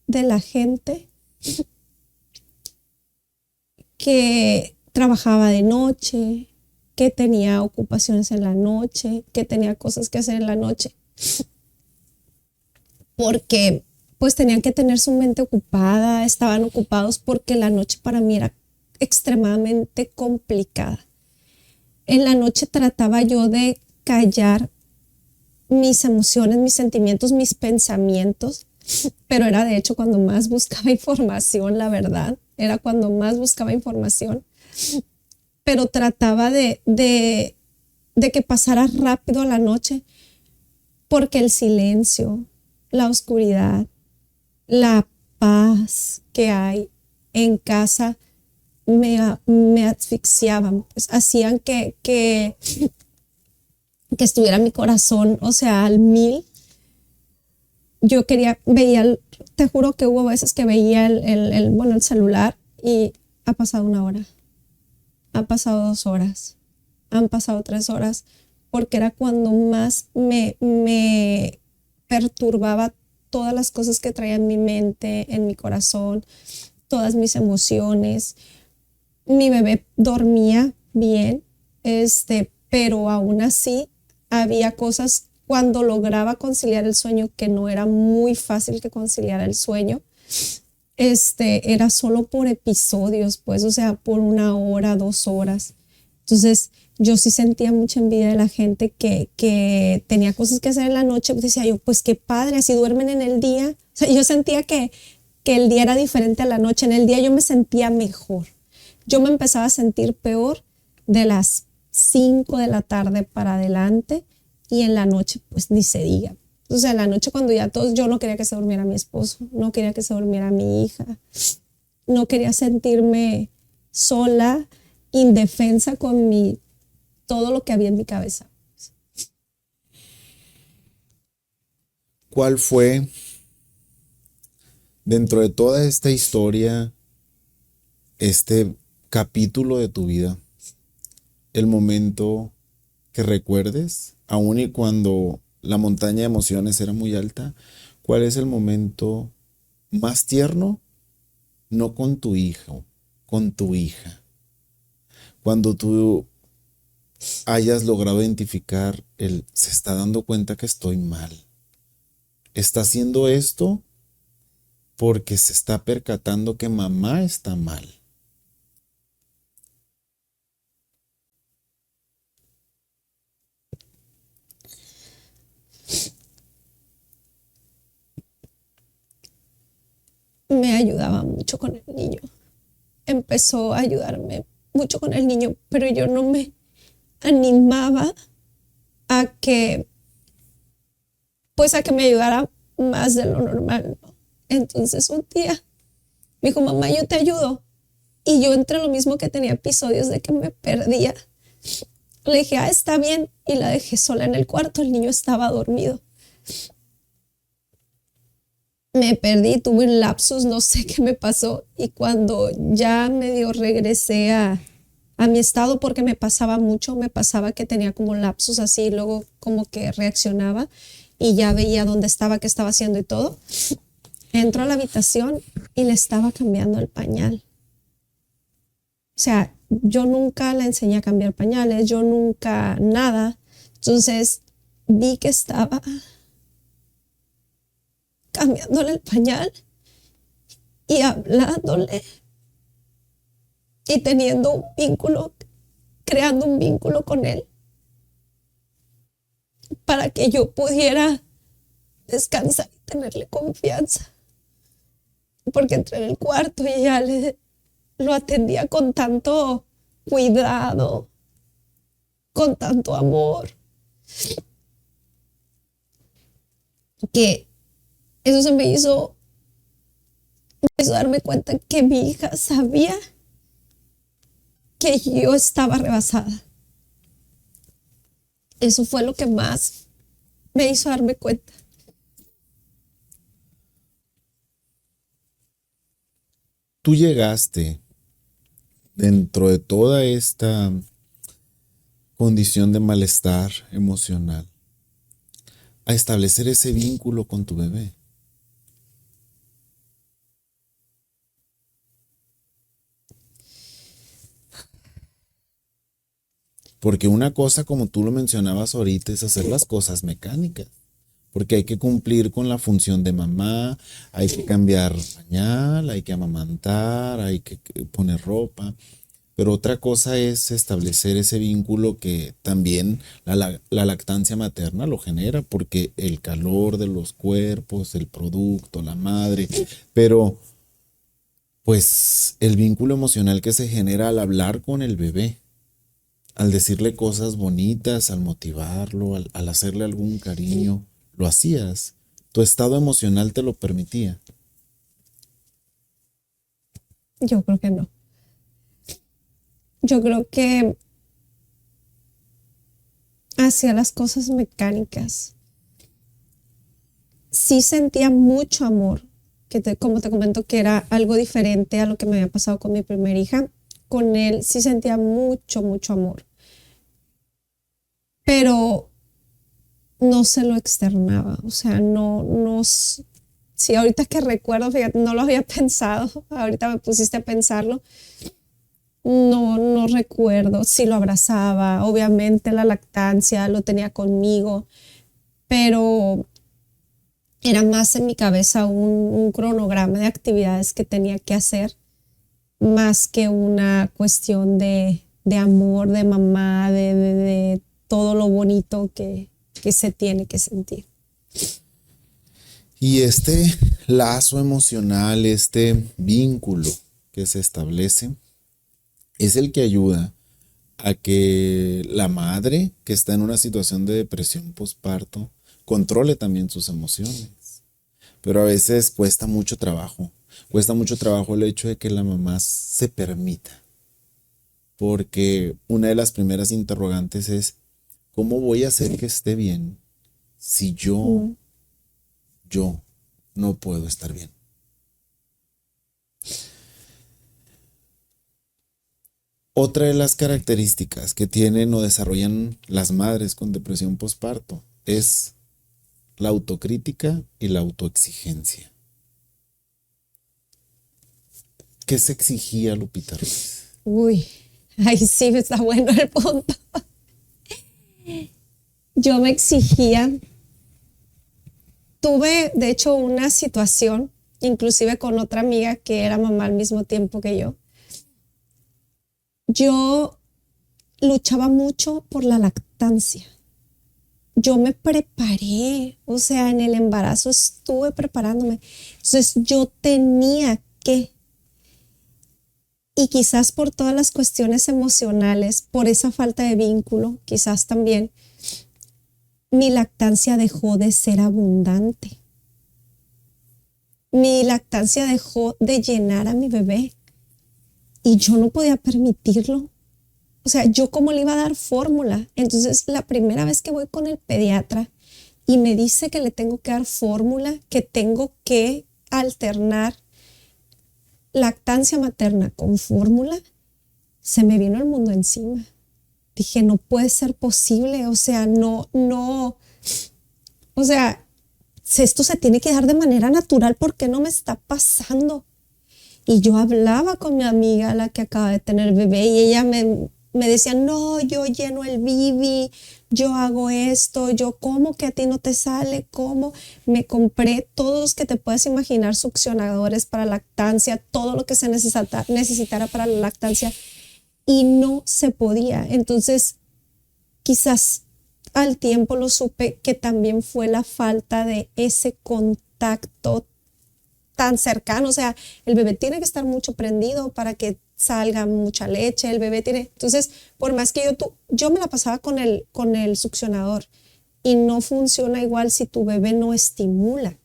de la gente que trabajaba de noche, que tenía ocupaciones en la noche, que tenía cosas que hacer en la noche, porque pues tenían que tener su mente ocupada, estaban ocupados porque la noche para mí era extremadamente complicada. En la noche trataba yo de callar mis emociones, mis sentimientos, mis pensamientos, pero era de hecho cuando más buscaba información, la verdad, era cuando más buscaba información, pero trataba de que pasara rápido la noche, porque el silencio, la oscuridad, la paz que hay en casa me asfixiaban, pues, hacían que estuviera mi corazón, o sea, al 1000. Yo te juro que hubo veces que veía el celular y ha pasado 1 hora, ha pasado 2 horas, han pasado 3 horas, porque era cuando más me perturbaba todas las cosas que traía en mi mente, en mi corazón, todas mis emociones. Mi bebé dormía bien, pero aún así había cosas cuando lograba conciliar el sueño, que no era muy fácil que conciliara el sueño, era solo por episodios, pues, o sea, por 1 hora, 2 horas. Entonces, yo sí sentía mucha envidia de la gente que tenía cosas que hacer en la noche. Pues decía yo, pues qué padre, así duermen en el día. O sea, yo sentía que el día era diferente a la noche. En el día yo me sentía mejor. Yo me empezaba a sentir peor de las 5 de la tarde para adelante, y en la noche pues ni se diga. O sea, en la noche cuando ya todos, yo no quería que se durmiera mi esposo, no quería que se durmiera mi hija, no quería sentirme sola, indefensa con todo lo que había en mi cabeza. ¿Cuál fue, dentro de toda esta historia, este capítulo de tu vida, el momento que recuerdes, aun y cuando la montaña de emociones era muy alta? ¿Cuál es el momento más tierno? No con tu hijo, con tu hija. Cuando tú hayas logrado identificar se está dando cuenta que estoy mal. Está haciendo esto porque se está percatando que mamá está mal. Me ayudaba mucho con el niño. Empezó a ayudarme mucho con el niño, pero yo no me animaba a que me ayudara más de lo normal, ¿no? Entonces un día me dijo, mamá, yo te ayudo. Y yo, entre lo mismo que tenía episodios de que me perdía, le dije, está bien, y la dejé sola en el cuarto. El niño estaba dormido. Me perdí, tuve un lapsus, no sé qué me pasó, y cuando ya medio regresé a mi estado, porque me pasaba mucho, me pasaba que tenía como lapsus así, y luego como que reaccionaba y ya veía dónde estaba, qué estaba haciendo y todo. Entro a la habitación y le estaba cambiando el pañal. O sea, yo nunca le enseñé a cambiar pañales, yo nunca nada. Entonces vi que estaba cambiándole el pañal y hablándole y teniendo un vínculo, creando un vínculo con él para que yo pudiera descansar y tenerle confianza. Porque entré en el cuarto y ella lo atendía con tanto cuidado, con tanto amor, que eso me hizo darme cuenta que mi hija sabía que yo estaba rebasada. Eso fue lo que más me hizo darme cuenta. Tú llegaste, dentro de toda esta condición de malestar emocional, a establecer ese vínculo con tu bebé. Porque una cosa, como tú lo mencionabas ahorita, es hacer las cosas mecánicas. Porque hay que cumplir con la función de mamá, hay que cambiar pañal, hay que amamantar, hay que poner ropa. Pero otra cosa es establecer ese vínculo que también la lactancia materna lo genera, porque el calor de los cuerpos, el producto, la madre, pero pues el vínculo emocional que se genera al hablar con el bebé, al decirle cosas bonitas, al motivarlo, al hacerle algún cariño, lo hacías. Tu estado emocional te lo permitía. Yo creo que no. Yo creo que hacía las cosas mecánicas. Sí sentía mucho amor, como te comento, que era algo diferente a lo que me había pasado con mi primera hija. Con él sí sentía mucho, mucho amor. Pero no se lo externaba. O sea, no. Sí, ahorita que recuerdo, fíjate, no lo había pensado. Ahorita me pusiste a pensarlo. No recuerdo si lo abrazaba. Obviamente la lactancia lo tenía conmigo, pero era más en mi cabeza un cronograma de actividades que tenía que hacer, más que una cuestión de amor, de mamá, de todo lo bonito que se tiene que sentir. Y este lazo emocional, este vínculo que se establece, es el que ayuda a que la madre que está en una situación de depresión postparto controle también sus emociones. Pero a veces cuesta mucho trabajo el hecho de que la mamá se permita. Porque una de las primeras interrogantes es, ¿cómo voy a hacer que esté bien si yo no puedo estar bien? Otra de las características que tienen o desarrollan las madres con depresión postparto es la autocrítica y la autoexigencia. ¿Qué se exigía Lupita Ruiz? Uy, ahí sí está bueno el punto. Yo me exigía. Tuve, de hecho, una situación, inclusive con otra amiga que era mamá al mismo tiempo que yo. Yo luchaba mucho por la lactancia. Yo me preparé, o sea, en el embarazo estuve preparándome. Entonces yo tenía que, y quizás por todas las cuestiones emocionales, por esa falta de vínculo, quizás también, mi lactancia dejó de ser abundante. Mi lactancia dejó de llenar a mi bebé y yo no podía permitirlo. O sea, ¿yo cómo le iba a dar fórmula? Entonces, la primera vez que voy con el pediatra y me dice que le tengo que dar fórmula, que tengo que alternar lactancia materna con fórmula, se me vino el mundo encima. Dije, no puede ser posible, o sea, o sea, esto se tiene que dar de manera natural, ¿por qué no me está pasando? Y yo hablaba con mi amiga, la que acaba de tener bebé, y ella me decía, no, yo lleno el bibi, yo hago esto, yo, ¿cómo que a ti no te sale? ¿Cómo? Me compré todos los que te puedes imaginar, succionadores para lactancia, todo lo que se necesitara para la lactancia, y no se podía. Entonces, quizás al tiempo lo supe que también fue la falta de ese contacto tan cercano. O sea, el bebé tiene que estar mucho prendido para que salga mucha leche, el bebé tiene. Entonces, por más que yo me la pasaba con el succionador y no funciona igual si tu bebé no estimula.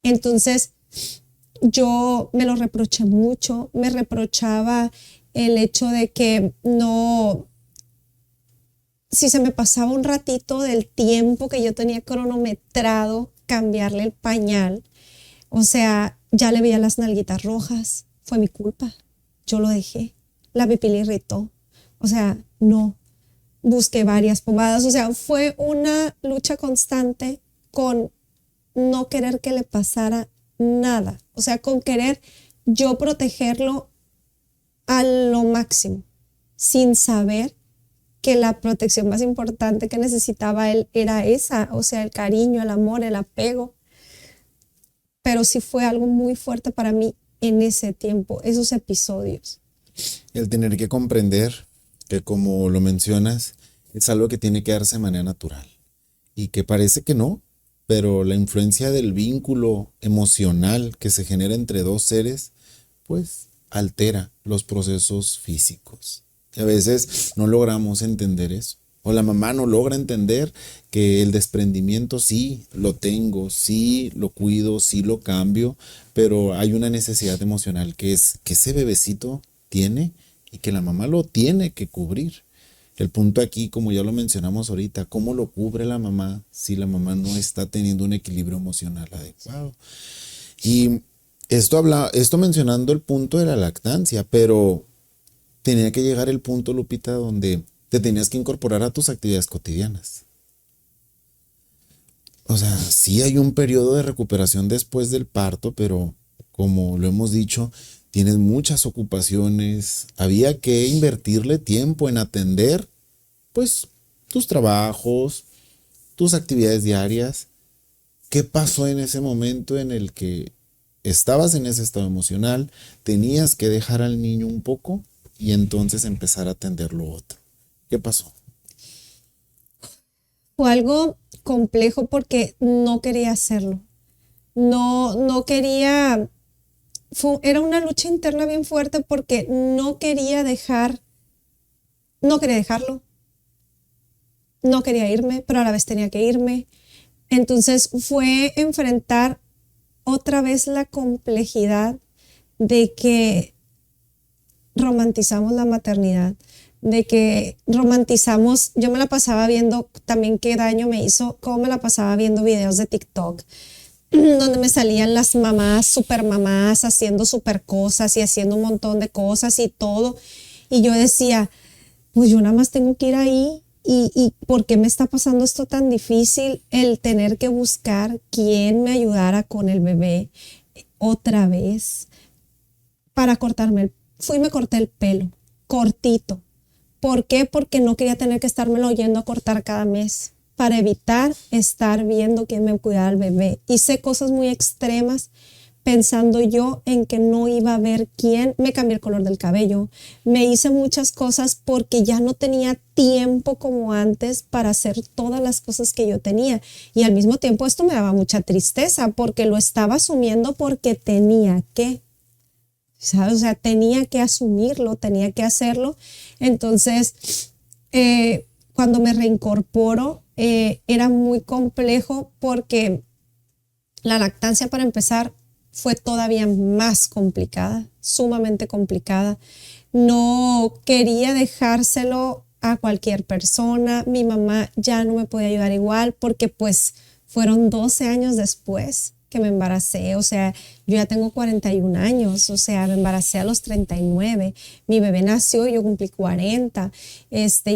Entonces, yo me lo reproché mucho, me reprochaba el hecho de que no, si se me pasaba un ratito del tiempo que yo tenía cronometrado, cambiarle el pañal, o sea, ya le veía las nalguitas rojas, fue mi culpa, yo lo dejé, la pipí le irritó, o sea, no, busqué varias pomadas, o sea, fue una lucha constante con no querer que le pasara nada, o sea, con querer yo protegerlo a lo máximo, sin saber que la protección más importante que necesitaba él era esa, o sea, el cariño, el amor, el apego. Pero sí fue algo muy fuerte para mí en ese tiempo, esos episodios. El tener que comprender que, como lo mencionas, es algo que tiene que darse de manera natural y que parece que no, pero la influencia del vínculo emocional que se genera entre dos seres, pues altera los procesos físicos. Y a veces no logramos entender eso. O la mamá no logra entender que el desprendimiento sí lo tengo, sí lo cuido, sí lo cambio, pero hay una necesidad emocional que es que ese bebecito tiene y que la mamá lo tiene que cubrir. El punto aquí, como ya lo mencionamos ahorita, ¿cómo lo cubre la mamá si la mamá no está teniendo un equilibrio emocional adecuado? Y esto mencionando el punto de la lactancia, pero tenía que llegar el punto, Lupita, donde te tenías que incorporar a tus actividades cotidianas. O sea, sí hay un periodo de recuperación después del parto, pero como lo hemos dicho, tienes muchas ocupaciones. Había que invertirle tiempo en atender, pues, tus trabajos, tus actividades diarias. ¿Qué pasó en ese momento en el que estabas en ese estado emocional, tenías que dejar al niño un poco y entonces empezar a atender lo otro? ¿Qué pasó? Fue algo complejo porque no quería hacerlo. No quería, era una lucha interna bien fuerte porque no quería dejarlo, no quería irme, pero a la vez tenía que irme. Entonces fue enfrentar otra vez la complejidad de que romantizamos la maternidad, de que romantizamos, yo me la pasaba viendo también qué daño me hizo, cómo me la pasaba viendo videos de TikTok, donde me salían las mamás, super mamás, haciendo super cosas y haciendo un montón de cosas y todo. Y yo decía, pues yo nada más tengo que ir ahí. ¿Y por qué me está pasando esto tan difícil? El tener que buscar quién me ayudara con el bebé otra vez para cortarme. Fui y me corté el pelo, cortito. ¿Por qué? Porque no quería tener que estármelo yendo a cortar cada mes para evitar estar viendo quién me cuidara al bebé. Hice cosas muy extremas pensando yo en que no iba a ver quién. Me cambié el color del cabello, me hice muchas cosas porque ya no tenía tiempo como antes para hacer todas las cosas que yo tenía. Y al mismo tiempo esto me daba mucha tristeza porque lo estaba asumiendo porque tenía que, ¿sabes? O sea, tenía que asumirlo, tenía que hacerlo. Entonces, cuando me reincorporo, era muy complejo porque la lactancia, para empezar, fue todavía más complicada, sumamente complicada. No quería dejárselo a cualquier persona. Mi mamá ya no me podía ayudar igual porque pues fueron 12 años después que me embaracé. O sea, yo ya tengo 41 años, o sea, me embaracé a los 39. Mi bebé nació y yo cumplí 40.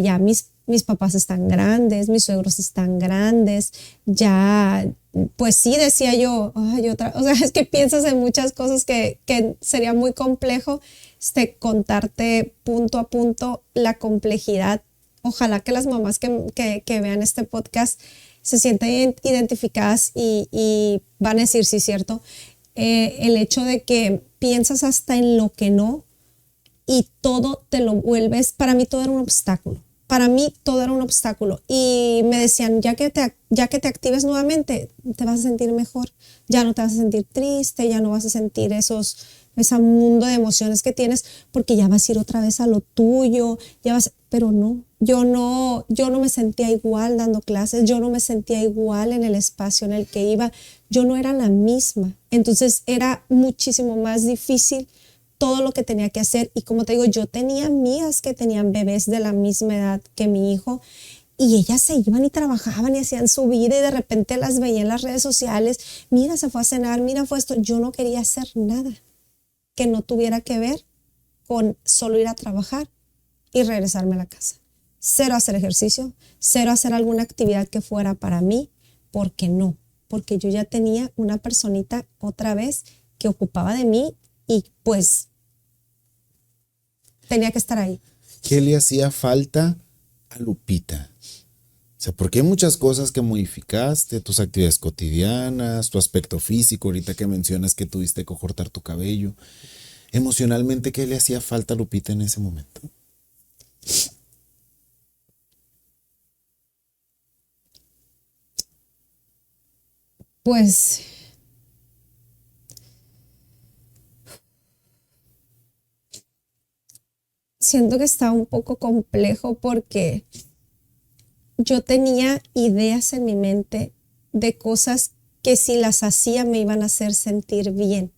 Ya mis papás están grandes, mis suegros están grandes, ya, pues sí, decía yo, o sea, es que piensas en muchas cosas que sería muy complejo contarte punto a punto la complejidad. Ojalá que las mamás que vean este podcast se sientan identificadas y van a decir, sí, cierto, el hecho de que piensas hasta en lo que no y todo te lo vuelves, para mí todo era un obstáculo. Para mí todo era un obstáculo y me decían, ya que te actives nuevamente, te vas a sentir mejor, ya no te vas a sentir triste, ya no vas a sentir ese mundo de emociones que tienes porque ya vas a ir otra vez a lo tuyo, pero no, yo no me sentía igual dando clases, yo no me sentía igual en el espacio en el que iba, yo no era la misma, entonces era muchísimo más difícil todo lo que tenía que hacer. Y como te digo, yo tenía amigas que tenían bebés de la misma edad que mi hijo y ellas se iban y trabajaban y hacían su vida y de repente las veía en las redes sociales, mira, se fue a cenar, mira, fue esto. Yo no quería hacer nada que no tuviera que ver con solo ir a trabajar y regresarme a la casa. Cero hacer ejercicio, cero hacer alguna actividad que fuera para mí, porque no, porque yo ya tenía una personita otra vez que ocupaba de mí y pues tenía que estar ahí. ¿Qué le hacía falta a Lupita? O sea, porque hay muchas cosas que modificaste, tus actividades cotidianas, tu aspecto físico, ahorita que mencionas que tuviste que cortar tu cabello. Emocionalmente, ¿qué le hacía falta a Lupita en ese momento? Pues siento que está un poco complejo porque yo tenía ideas en mi mente de cosas que si las hacía me iban a hacer sentir bien,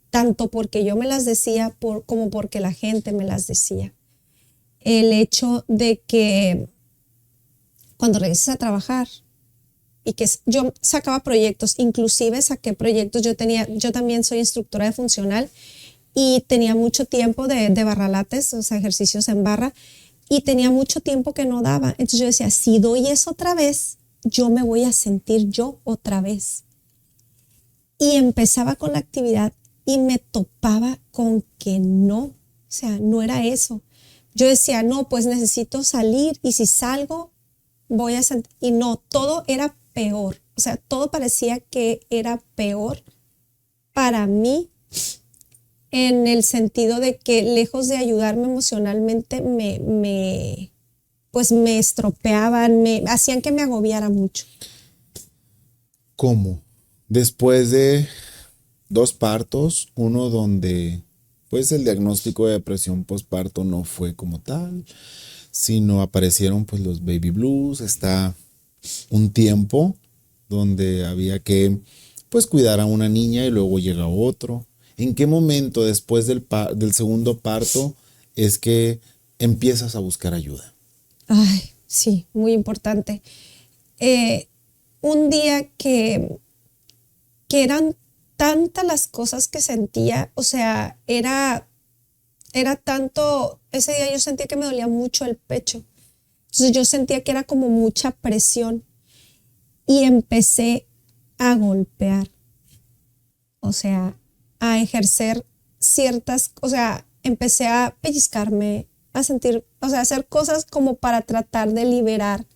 tanto porque yo me las decía como porque la gente me las decía. El hecho de que cuando regreses a trabajar y que yo sacaba proyectos, inclusive saqué proyectos, yo también soy instructora de funcional y tenía mucho tiempo de barralates, o sea, ejercicios en barra, y tenía mucho tiempo que no daba. Entonces yo decía, si doy eso otra vez, yo me voy a sentir yo otra vez. Y empezaba con la actividad y me topaba con que no, o sea, no era eso. Yo decía, no, pues necesito salir y si salgo, y no, todo era peor. O sea, todo parecía que era peor para mí, en el sentido de que lejos de ayudarme emocionalmente, pues me estropeaban, me hacían que me agobiara mucho. ¿Cómo? Después de 2 partos, uno donde pues el diagnóstico de depresión postparto no fue como tal, sino aparecieron pues los baby blues, está un tiempo donde había que pues cuidar a una niña y luego llega otro. ¿En qué momento después del segundo parto es que empiezas a buscar ayuda? Ay, sí, muy importante. Un día que eran tantas las cosas que sentía, o sea, era tanto, ese día yo sentía que me dolía mucho el pecho. Entonces yo sentía que era como mucha presión y empecé a golpear, o sea, a ejercer o sea, empecé a pellizcarme, a sentir, o sea, a hacer cosas como para tratar de liberar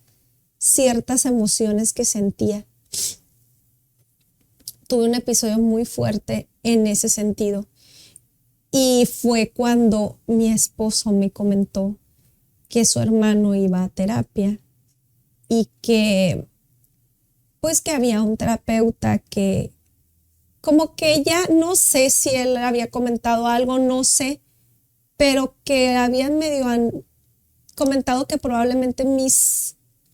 ciertas emociones que sentía. Tuve un episodio muy fuerte en ese sentido y fue cuando mi esposo me comentó que su hermano iba a terapia y que pues que había un terapeuta que como que ya no sé si él había comentado algo, no sé, pero que habían comentado que probablemente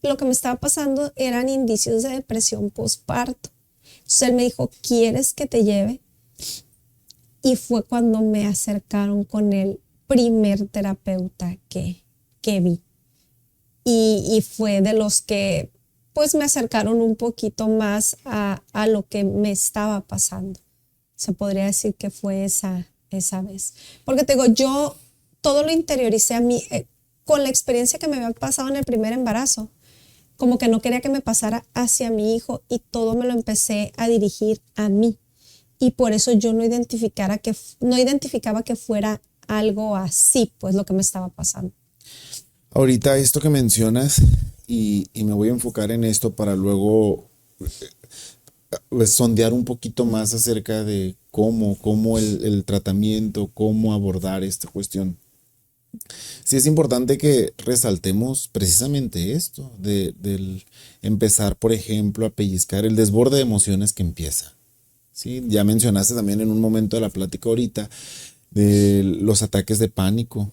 lo que me estaba pasando eran indicios de depresión postparto. Entonces él me dijo, ¿quieres que te lleve? Y fue cuando me acercaron con el primer terapeuta que vi. Y fue de los que pues me acercaron un poquito más a lo que me estaba pasando. Se podría decir que fue esa vez. Porque te digo, yo todo lo interioricé a mí, con la experiencia que me había pasado en el primer embarazo. Como que no quería que me pasara hacia mi hijo y todo me lo empecé a dirigir a mí. Y por eso yo no identificaba que fuera algo así, pues lo que me estaba pasando. Ahorita esto que mencionas, y me voy a enfocar en esto para luego sondear un poquito más acerca de cómo el tratamiento, cómo abordar esta cuestión. Sí es importante que resaltemos precisamente esto, del empezar, por ejemplo, a pellizcar el desborde de emociones que empieza. ¿Sí? Ya mencionaste también en un momento de la plática ahorita de los ataques de pánico,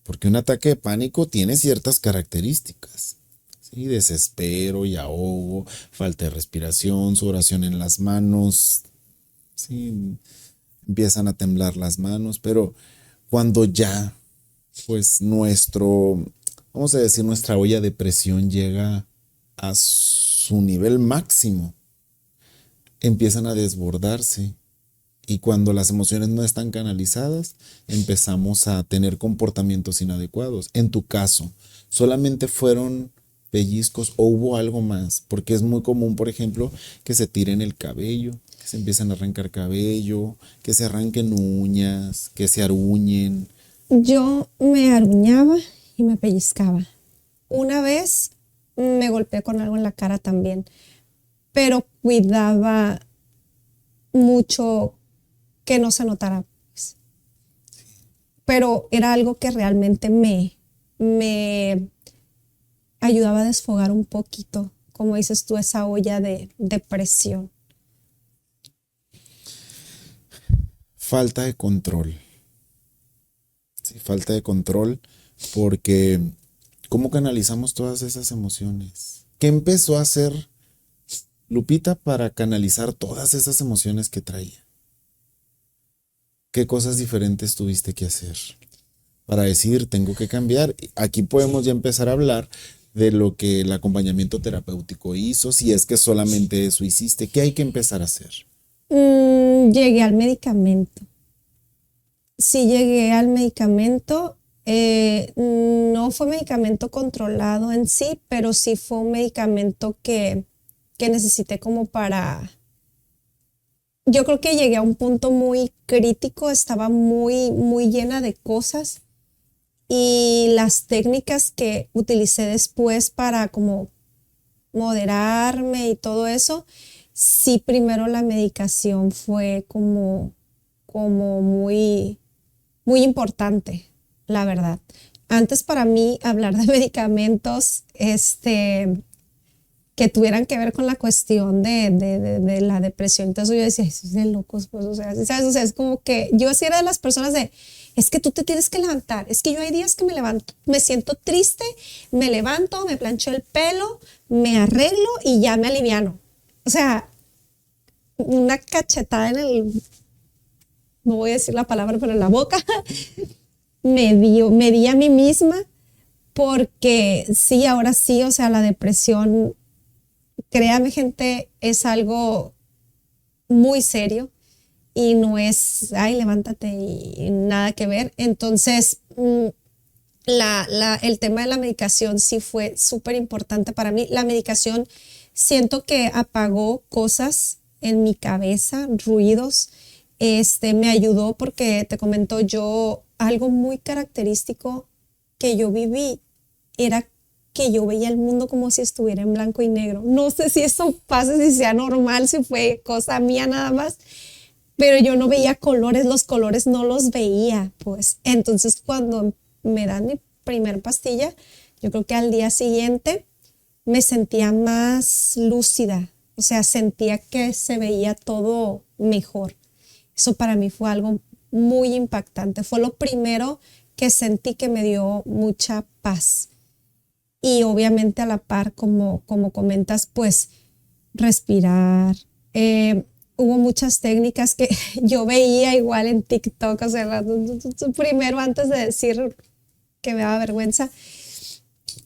porque un ataque de pánico tiene ciertas características. ¿Sí? Desespero y ahogo, falta de respiración, sudoración en las manos, ¿sí? Empiezan a temblar las manos, pero cuando ya pues vamos a decir, nuestra olla de presión llega a su nivel máximo, empiezan a desbordarse. Y cuando las emociones no están canalizadas, empezamos a tener comportamientos inadecuados. En tu caso, ¿solamente fueron pellizcos o hubo algo más? Porque es muy común, por ejemplo, que se tiren el cabello, que se empiezan a arrancar cabello, que se arranquen uñas, que se aruñen. Yo me aruñaba y me pellizcaba. Una vez me golpeé con algo en la cara también, pero cuidaba mucho que no se notara, pues. Pero era algo que realmente me ayudaba a desfogar un poquito, como dices tú, esa olla de presión. Falta de control. Sí, falta de control, porque ¿cómo canalizamos todas esas emociones? ¿Qué empezó a hacer Lupita para canalizar todas esas emociones que traía? ¿Qué cosas diferentes tuviste que hacer para decir, tengo que cambiar? Aquí podemos ya empezar a hablar de lo que el acompañamiento terapéutico hizo, si es que solamente eso hiciste. ¿Qué hay que empezar a hacer? Llegué al medicamento. Sí llegué al medicamento. No fue medicamento controlado en sí, pero sí fue un medicamento que necesité como para... Yo creo que llegué a un punto muy crítico, estaba muy, muy llena de cosas y las técnicas que utilicé después para como moderarme y todo eso, sí, primero la medicación fue como muy importante, la verdad. Antes para mí hablar de medicamentos, que tuvieran que ver con la cuestión de la depresión, entonces yo decía, eso es de locos, pues, o sea, ¿sabes? O sea, es como que yo sí era de las personas es que tú te tienes que levantar, es que yo hay días que me levanto, me siento triste, me levanto, me plancho el pelo, me arreglo y ya me aliviano. O sea, una cachetada no voy a decir la palabra, pero en la boca, me di a mí misma, porque sí, ahora sí, o sea, la depresión, créame gente, es algo muy serio y no es, ay, levántate y nada que ver. Entonces, el tema de la medicación sí fue súper importante para mí. La medicación siento que apagó cosas en mi cabeza, ruidos. Me ayudó porque te comento yo, algo muy característico que yo viví era que yo veía el mundo como si estuviera en blanco y negro. No sé si eso pasa, si sea normal, si fue cosa mía nada más, pero yo no veía colores, los colores no los veía, pues. Entonces cuando me dan mi primer pastilla, yo creo que al día siguiente me sentía más lúcida, o sea, sentía que se veía todo mejor. Eso para mí fue algo muy impactante, fue lo primero que sentí que me dio mucha paz. Y obviamente a la par, como comentas, pues respirar. Hubo muchas técnicas que yo veía igual en TikTok, o sea, primero antes de decir que me daba vergüenza,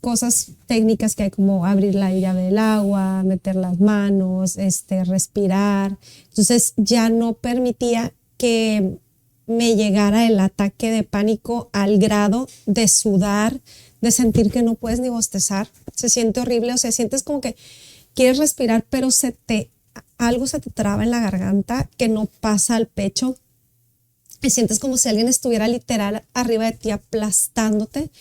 cosas técnicas que hay como abrir la llave del agua, meter las manos, respirar. Entonces ya no permitía que me llegara el ataque de pánico al grado de sudar, de sentir que no puedes ni bostezar. Se siente horrible, o sea, sientes como que quieres respirar, pero algo se te traba en la garganta que no pasa al pecho. Y sientes como si alguien estuviera literal arriba de ti aplastándote.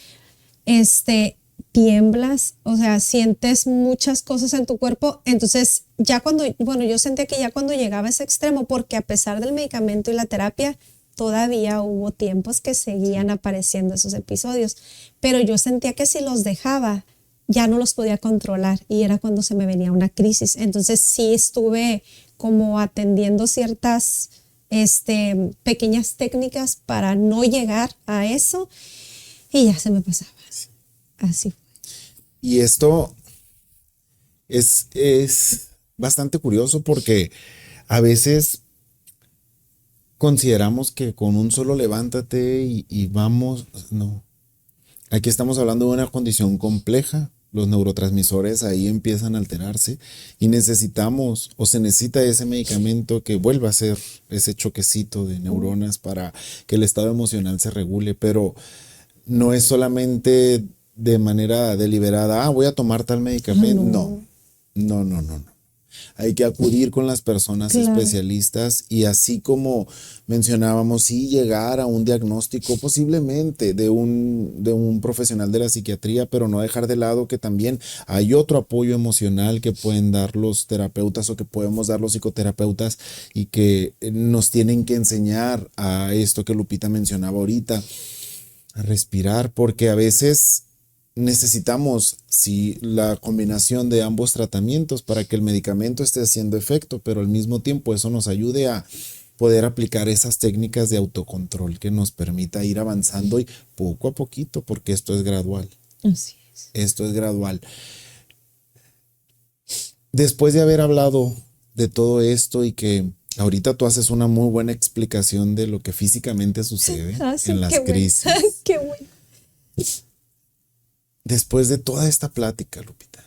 Tiemblas, o sea, sientes muchas cosas en tu cuerpo. Entonces, yo sentía que ya cuando llegaba a ese extremo, porque a pesar del medicamento y la terapia, todavía hubo tiempos que seguían apareciendo esos episodios, pero yo sentía que si los dejaba, ya no los podía controlar y era cuando se me venía una crisis. Entonces sí estuve como atendiendo ciertas pequeñas técnicas para no llegar a eso y ya se me pasaba. Así fue. Y esto es bastante curioso porque a veces consideramos que con un solo levántate y vamos, no. Aquí estamos hablando de una condición compleja. Los neurotransmisores ahí empiezan a alterarse y necesitamos o se necesita ese medicamento que vuelva a ser ese choquecito de neuronas para que el estado emocional se regule, pero no es solamente de manera deliberada, voy a tomar tal medicamento. No. Hay que acudir con las personas especialistas y así como mencionábamos, sí llegar a un diagnóstico posiblemente de un profesional de la psiquiatría, pero no dejar de lado que también hay otro apoyo emocional que pueden dar los terapeutas o que podemos dar los psicoterapeutas y que nos tienen que enseñar a esto que Lupita mencionaba ahorita, a respirar, porque a veces necesitamos la combinación de ambos tratamientos para que el medicamento esté haciendo efecto, pero al mismo tiempo eso nos ayude a poder aplicar esas técnicas de autocontrol que nos permita ir avanzando y poco a poquito, porque esto es gradual. Así es. Esto es gradual. Después de haber hablado de todo esto y que ahorita tú haces una muy buena explicación de lo que físicamente sucede en las crisis. Qué bueno. Después de toda esta plática, Lupita,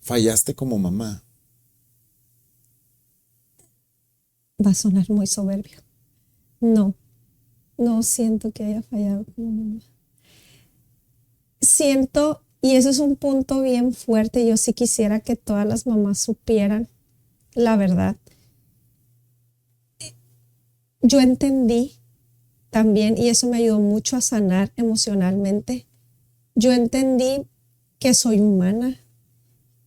fallaste como mamá. Va a sonar muy soberbio. No siento que haya fallado como mamá. Siento, y eso es un punto bien fuerte, yo sí quisiera que todas las mamás supieran la verdad. Yo entendí también, y eso me ayudó mucho a sanar emocionalmente. Yo entendí que soy humana,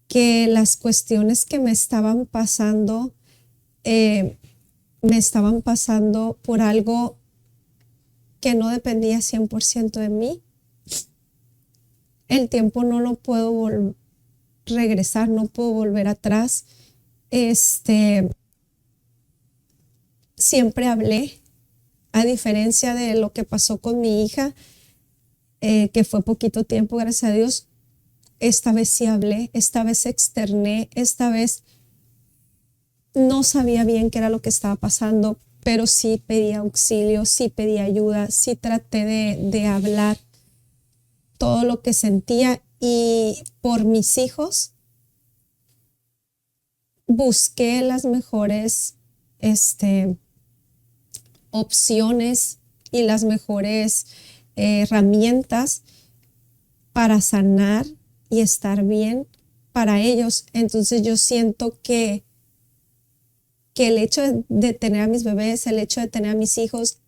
que las cuestiones que me estaban pasando por algo que no dependía 100% de mí. El tiempo no lo puedo regresar, no puedo volver atrás. Siempre hablé, a diferencia de lo que pasó con mi hija, que fue poquito tiempo, gracias a Dios. Esta vez sí hablé, esta vez externé, esta vez no sabía bien qué era lo que estaba pasando, pero sí pedí auxilio, sí pedí ayuda, sí traté de hablar todo lo que sentía, y por mis hijos busqué las mejores opciones y las mejores herramientas para sanar y estar bien para ellos. Entonces yo siento que el hecho de tener a mis bebés, el hecho de tener a mis hijos,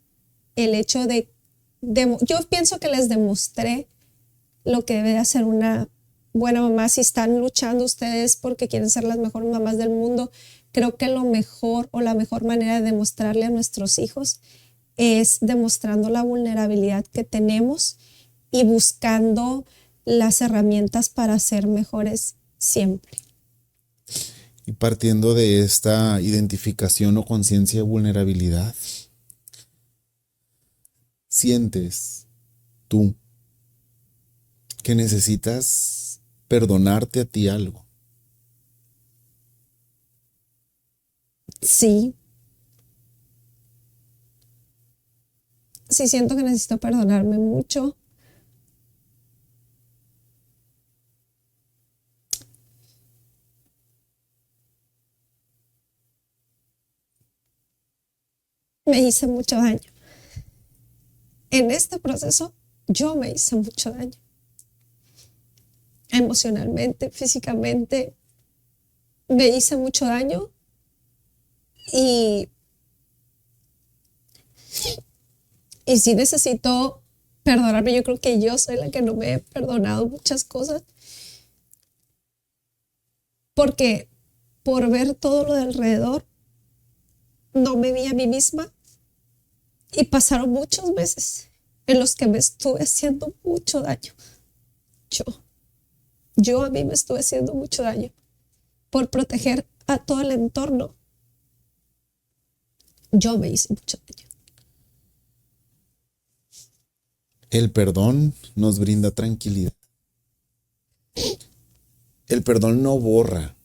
el hecho yo pienso que les demostré lo que debe de hacer una buena mamá. Si están luchando ustedes porque quieren ser las mejores mamás del mundo, creo que lo mejor o la mejor manera de demostrarle a nuestros hijos es demostrando la vulnerabilidad que tenemos y buscando las herramientas para ser mejores siempre. Y partiendo de esta identificación o conciencia de vulnerabilidad, ¿sientes tú que necesitas perdonarte a ti algo? Sí. Sí, siento que necesito perdonarme mucho. Me hice mucho daño. En este proceso, yo me hice mucho daño. Emocionalmente, físicamente, me hice mucho daño. Y sí necesito perdonarme. Yo creo que yo soy la que no me he perdonado muchas cosas. Porque por ver todo lo de alrededor, no me vi a mí misma. Y pasaron muchos meses en los que me estuve haciendo mucho daño. Yo a mí me estuve haciendo mucho daño por proteger a todo el entorno. Yo me hice mucho daño. El perdón nos brinda tranquilidad. El perdón no borra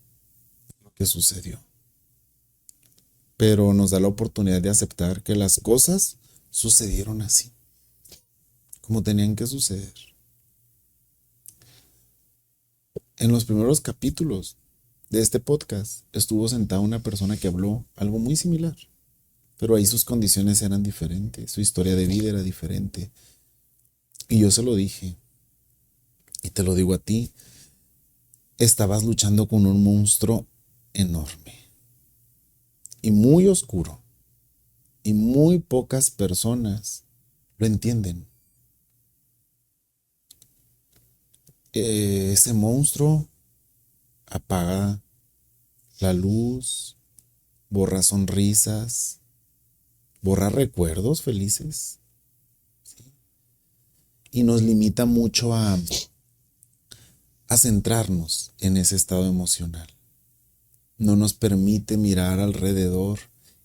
lo que sucedió, pero nos da la oportunidad de aceptar que las cosas sucedieron así, como tenían que suceder. En los primeros capítulos de este podcast estuvo sentada una persona que habló algo muy similar, pero ahí sus condiciones eran diferentes, su historia de vida era diferente. Y yo se lo dije, y te lo digo a ti, estabas luchando con un monstruo enorme y muy oscuro, y muy pocas personas lo entienden. Ese monstruo apaga la luz, borra sonrisas, borra recuerdos felices, ¿sí? Y nos limita mucho a centrarnos en ese estado emocional. No nos permite mirar alrededor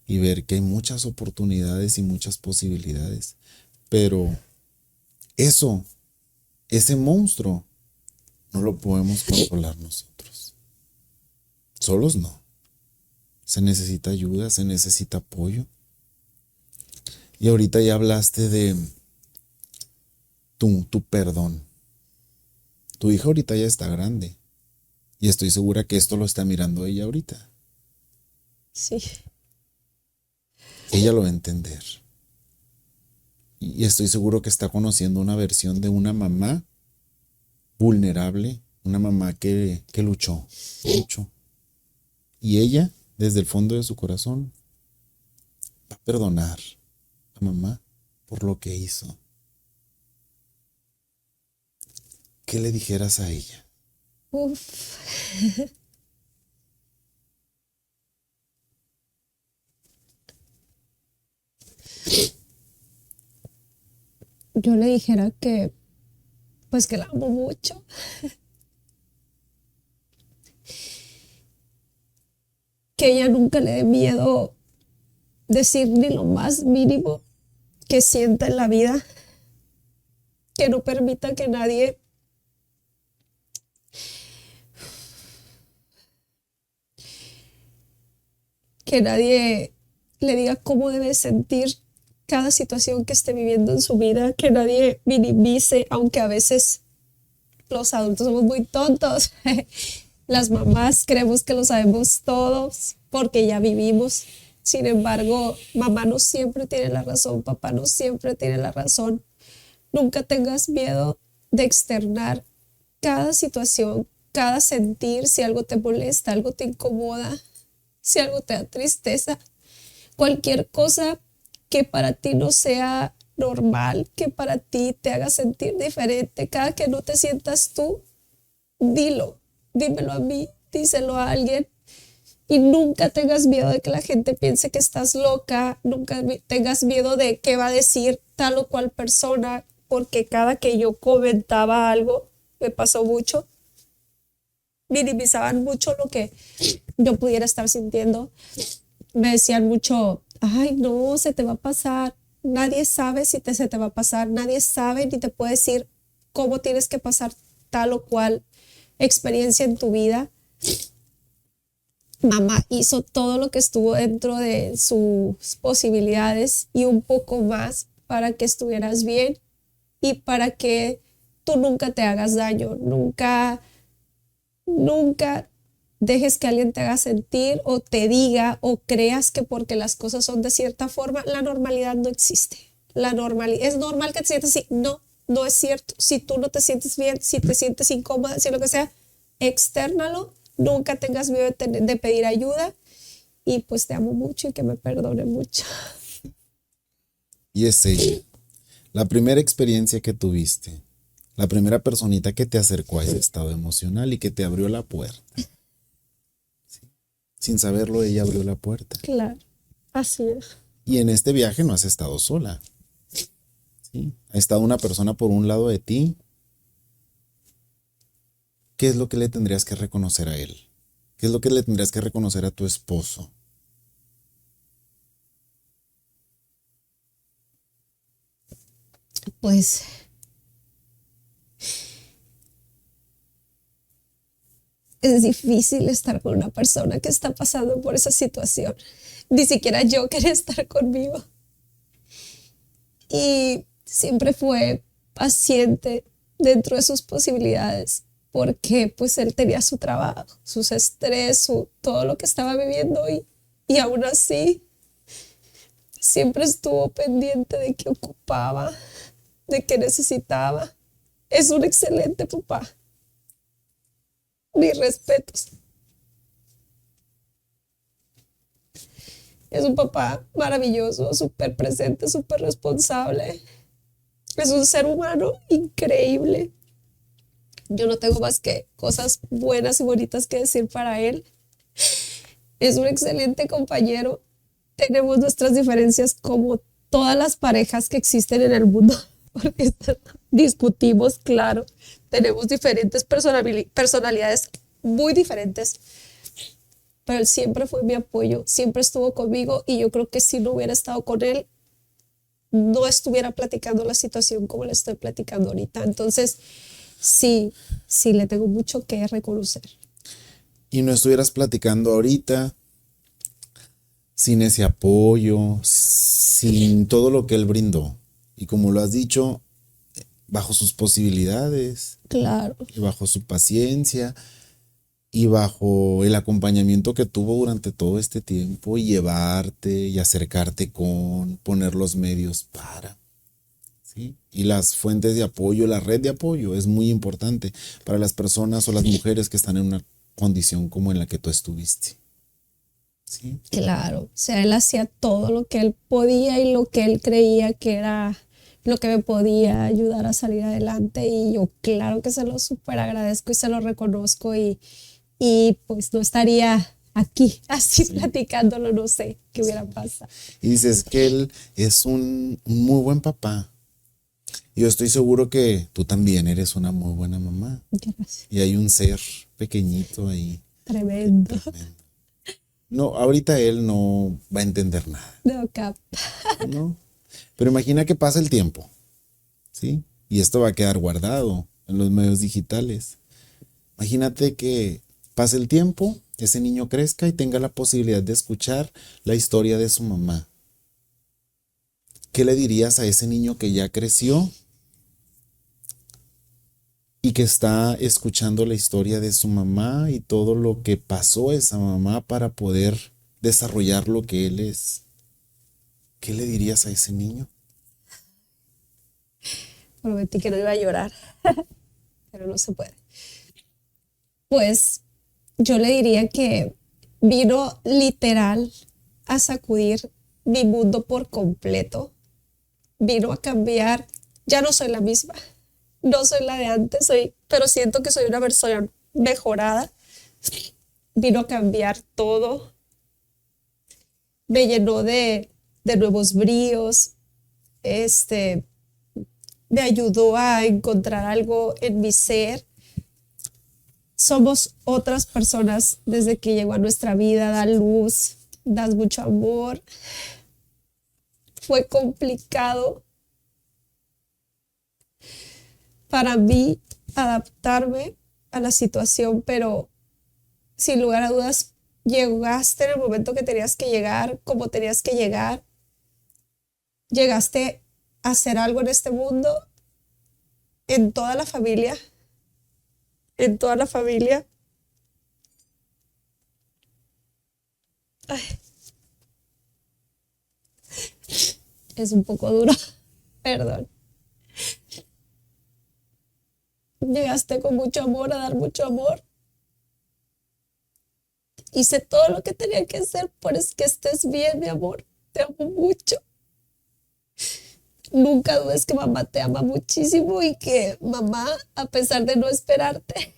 y ver que hay muchas oportunidades y muchas posibilidades. Pero ese monstruo, no lo podemos controlar nosotros. Solos no. Se necesita ayuda, se necesita apoyo. Y ahorita ya hablaste de tu perdón. Tu hija ahorita ya está grande. Y estoy segura que esto lo está mirando ella ahorita. Sí. Ella lo va a entender. Y estoy seguro que está conociendo una versión de una mamá vulnerable, una mamá que luchó mucho. Y ella, desde el fondo de su corazón, va a perdonar a mamá por lo que hizo, ¿qué le dijeras a ella? Uf. Yo le dijera que, pues que la amo mucho. Que ella nunca le dé miedo decir ni lo más mínimo que sienta en la vida. Que no permita que nadie le diga cómo debe sentir cada situación que esté viviendo en su vida, que nadie minimice, aunque a veces los adultos somos muy tontos. Las mamás creemos que lo sabemos todos porque ya vivimos. Sin embargo, mamá no siempre tiene la razón, papá no siempre tiene la razón. Nunca tengas miedo de externar cada situación, cada sentir, si algo te molesta, algo te incomoda, si algo te da tristeza, cualquier cosa que para ti no sea normal, que para ti te haga sentir diferente, cada que no te sientas tú, dímelo a mí, díselo a alguien. Y nunca tengas miedo de que la gente piense que estás loca, nunca tengas miedo de qué va a decir tal o cual persona, porque cada que yo comentaba algo, me pasó mucho, minimizaban mucho lo que yo pudiera estar sintiendo. Me decían mucho, ay no, se te va a pasar, nadie sabe si se te va a pasar, nadie sabe ni te puede decir cómo tienes que pasar tal o cual experiencia en tu vida. Mamá hizo todo lo que estuvo dentro de sus posibilidades y un poco más para que estuvieras bien y para que tú nunca te hagas daño, nunca dejes que alguien te haga sentir o te diga o creas que porque las cosas son de cierta forma, la normalidad no existe. Es normal que te sientas así. No, no es cierto. Si tú no te sientes bien, si te sientes incómoda, si lo que sea, externalo. Nunca tengas miedo de pedir ayuda y pues te amo mucho y que me perdone mucho. Y es ella, la primera experiencia que tuviste, la primera personita que te acercó a ese estado emocional y que te abrió la puerta. ¿Sí? Sin saberlo, ella abrió la puerta. Claro, así es. Y en este viaje no has estado sola. ¿Sí? Ha estado una persona por un lado de ti. ¿Qué es lo que le tendrías que reconocer a él? ¿Qué es lo que le tendrías que reconocer a tu esposo? Pues es difícil estar con una persona que está pasando por esa situación. Ni siquiera yo quería estar conmigo. Y siempre fue paciente dentro de sus posibilidades, porque pues él tenía su trabajo, sus estrés, todo lo que estaba viviendo y aún así siempre estuvo pendiente de qué ocupaba, de qué necesitaba. Es un excelente papá. Mis respetos. Es un papá maravilloso, súper presente, súper responsable. Es un ser humano increíble. Yo no tengo más que cosas buenas y bonitas que decir para él. Es un excelente compañero. Tenemos nuestras diferencias como todas las parejas que existen en el mundo, porque discutimos, claro. Tenemos diferentes personalidades muy diferentes, pero él siempre fue mi apoyo, siempre estuvo conmigo y yo creo que si no hubiera estado con él, no estuviera platicando la situación como la estoy platicando ahorita. Entonces, sí, le tengo mucho que reconocer. Y no estuvieras platicando ahorita sin ese apoyo, sin todo lo que él brindó. Y como lo has dicho, bajo sus posibilidades. Claro. Y bajo su paciencia y bajo el acompañamiento que tuvo durante todo este tiempo y llevarte y acercarte con, poner los medios para. ¿Sí? Y las fuentes de apoyo, la red de apoyo es muy importante para las personas o las mujeres que están en una condición como en la que tú estuviste. ¿sí? Claro, o sea, él hacía todo lo que él podía y lo que él creía que era lo que me podía ayudar a salir adelante y yo claro que se lo súper agradezco y se lo reconozco y pues no estaría aquí así platicándolo, no sé qué hubiera pasado. Y dices que él es un muy buen papá. Y yo estoy seguro que tú también eres una muy buena mamá. Gracias. Y hay un ser pequeñito ahí. Tremendo. No, ahorita él no va a entender nada, No capta. ¿no? Pero imagina que pasa el tiempo, ¿sí? Y esto va a quedar guardado en los medios digitales. Imagínate que pase el tiempo, ese niño crezca y tenga la posibilidad de escuchar la historia de su mamá. ¿Qué le dirías a ese niño que ya creció y que está escuchando la historia de su mamá y todo lo que pasó esa mamá para poder desarrollar lo que él es? ¿Qué le dirías a ese niño? Prometí que no iba a llorar, pero no se puede. Pues yo le diría que vino literal a sacudir mi mundo por completo. Vino a cambiar. Ya no soy la misma. No soy la de antes, pero siento que soy una versión mejorada. Vino a cambiar todo. Me llenó de nuevos bríos. Me ayudó a encontrar algo en mi ser. Somos otras personas desde que llegó a nuestra vida, da luz, das mucho amor. Fue complicado para mí adaptarme a la situación, pero sin lugar a dudas llegaste en el momento que tenías que llegar, como tenías que llegar. Llegaste a hacer algo en este mundo, en toda la familia, en toda la familia. Ay. Es un poco duro, perdón. Llegaste con mucho amor a dar mucho amor. Hice todo lo que tenía que hacer por que estés bien, mi amor. Te amo mucho. Nunca dudes que mamá te ama muchísimo y que mamá, a pesar de no esperarte,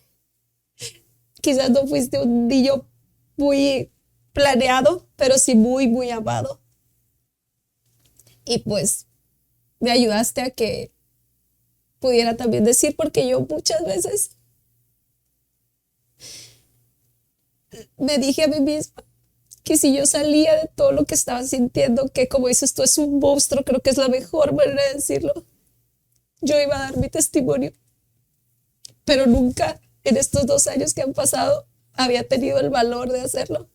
quizás no fuiste un niño muy planeado, pero sí muy, muy amado. Y pues me ayudaste a que pudiera también decir, porque yo muchas veces me dije a mí misma que si yo salía de todo lo que estaba sintiendo, que como dices tú es un monstruo, creo que es la mejor manera de decirlo, yo iba a dar mi testimonio. Pero nunca en estos 2 años que han pasado había tenido el valor de hacerlo.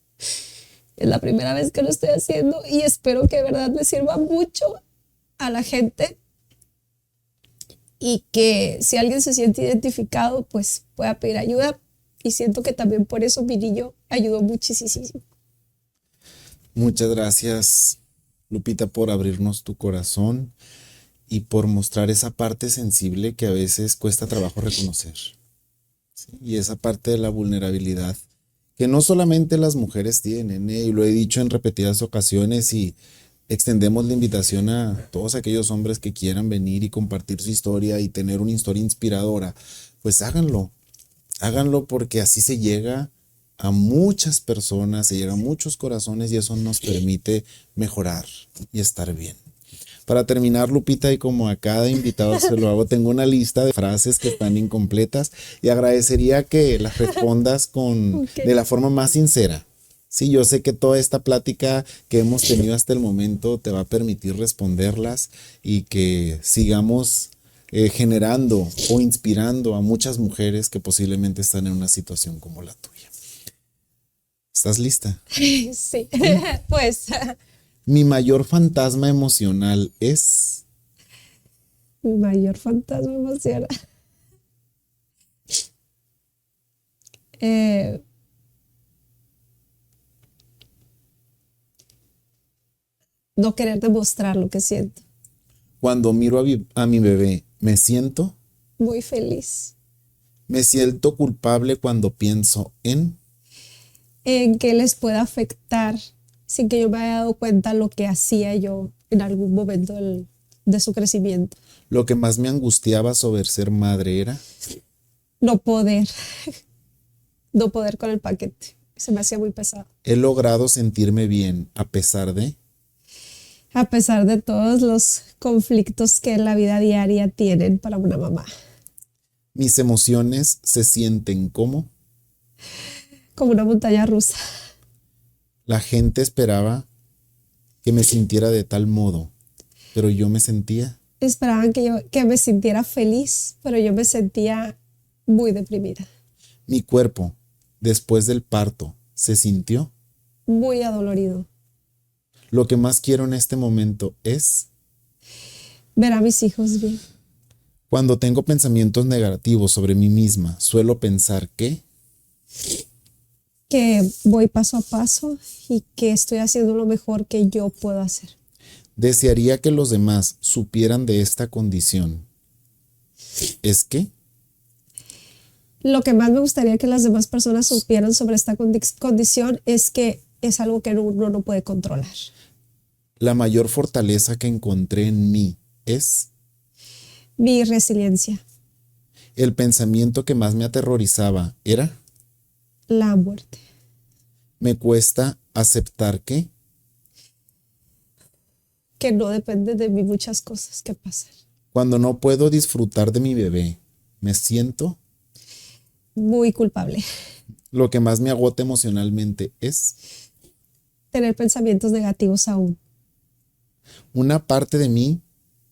Es la primera vez que lo estoy haciendo y espero que de verdad me sirva mucho a la gente y que si alguien se siente identificado, pues pueda pedir ayuda. Y siento que también por eso mi niño ayudó muchísimo. Muchas gracias, Lupita, por abrirnos tu corazón y por mostrar esa parte sensible que a veces cuesta trabajo reconocer. ¿Sí? Y esa parte de la vulnerabilidad que no solamente las mujeres tienen, y lo he dicho en repetidas ocasiones y extendemos la invitación a todos aquellos hombres que quieran venir y compartir su historia y tener una historia inspiradora, pues háganlo porque así se llega a muchas personas, se llega a muchos corazones y eso nos permite mejorar y estar bien. Para terminar, Lupita, y como a cada invitado se lo hago, tengo una lista de frases que están incompletas y agradecería que las respondas de la forma más sincera. Sí, yo sé que toda esta plática que hemos tenido hasta el momento te va a permitir responderlas y que sigamos generando o inspirando a muchas mujeres que posiblemente están en una situación como la tuya. ¿Estás lista? Sí, pues... Mi mayor fantasma emocional es... Mi mayor fantasma emocional. No querer demostrar lo que siento. Cuando miro a mi bebé, me siento Muy feliz. culpable cuando pienso en... en que les pueda afectar sin que yo me haya dado cuenta lo que hacía yo en algún momento de su crecimiento. Lo que más me angustiaba sobre ser madre era No poder, no poder con el paquete. Se me hacía muy pesado. he logrado sentirme bien a pesar de A pesar de todos los conflictos que en la vida diaria tienen para una mamá. mis emociones se sienten como Como una montaña rusa. la gente esperaba que me sintiera de tal modo, pero yo me sentía. Esperaban que me sintiera feliz, pero yo me sentía muy deprimida, Mi cuerpo, después del parto, se sintió. muy adolorido. Lo que más quiero en este momento es Ver a mis hijos bien. cuando tengo pensamientos negativos sobre mí misma, suelo pensar Que voy paso a paso y que estoy haciendo lo mejor que yo puedo hacer. desearía que los demás supieran de esta condición. Es que Lo que más me gustaría que las demás personas supieran sobre esta condición es que es algo que uno no puede controlar. la mayor fortaleza que encontré en mí es Mi resiliencia, el pensamiento que más me aterrorizaba era la muerte. me cuesta aceptar Que no depende de mí muchas cosas que pasan. cuando no puedo disfrutar de mi bebé, me siento. Muy culpable. Lo que más me agota emocionalmente es Tener pensamientos negativos aún. una parte de mí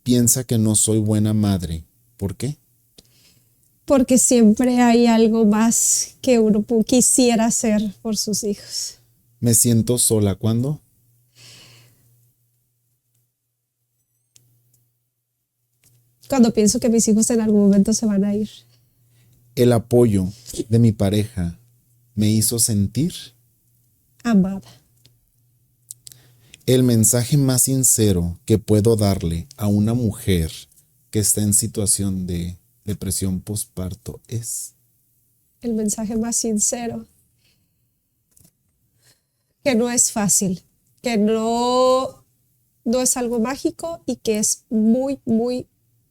piensa que no soy buena madre. ¿Por qué? Porque siempre hay algo más que uno quisiera hacer por sus hijos. Me siento sola cuando Cuando pienso que mis hijos en algún momento se van a ir. el apoyo de mi pareja me hizo sentir. Amada. El mensaje más sincero que puedo darle a una mujer que está en situación de depresión postparto es El mensaje más sincero. Que no es fácil. Que no es algo mágico y que es muy, muy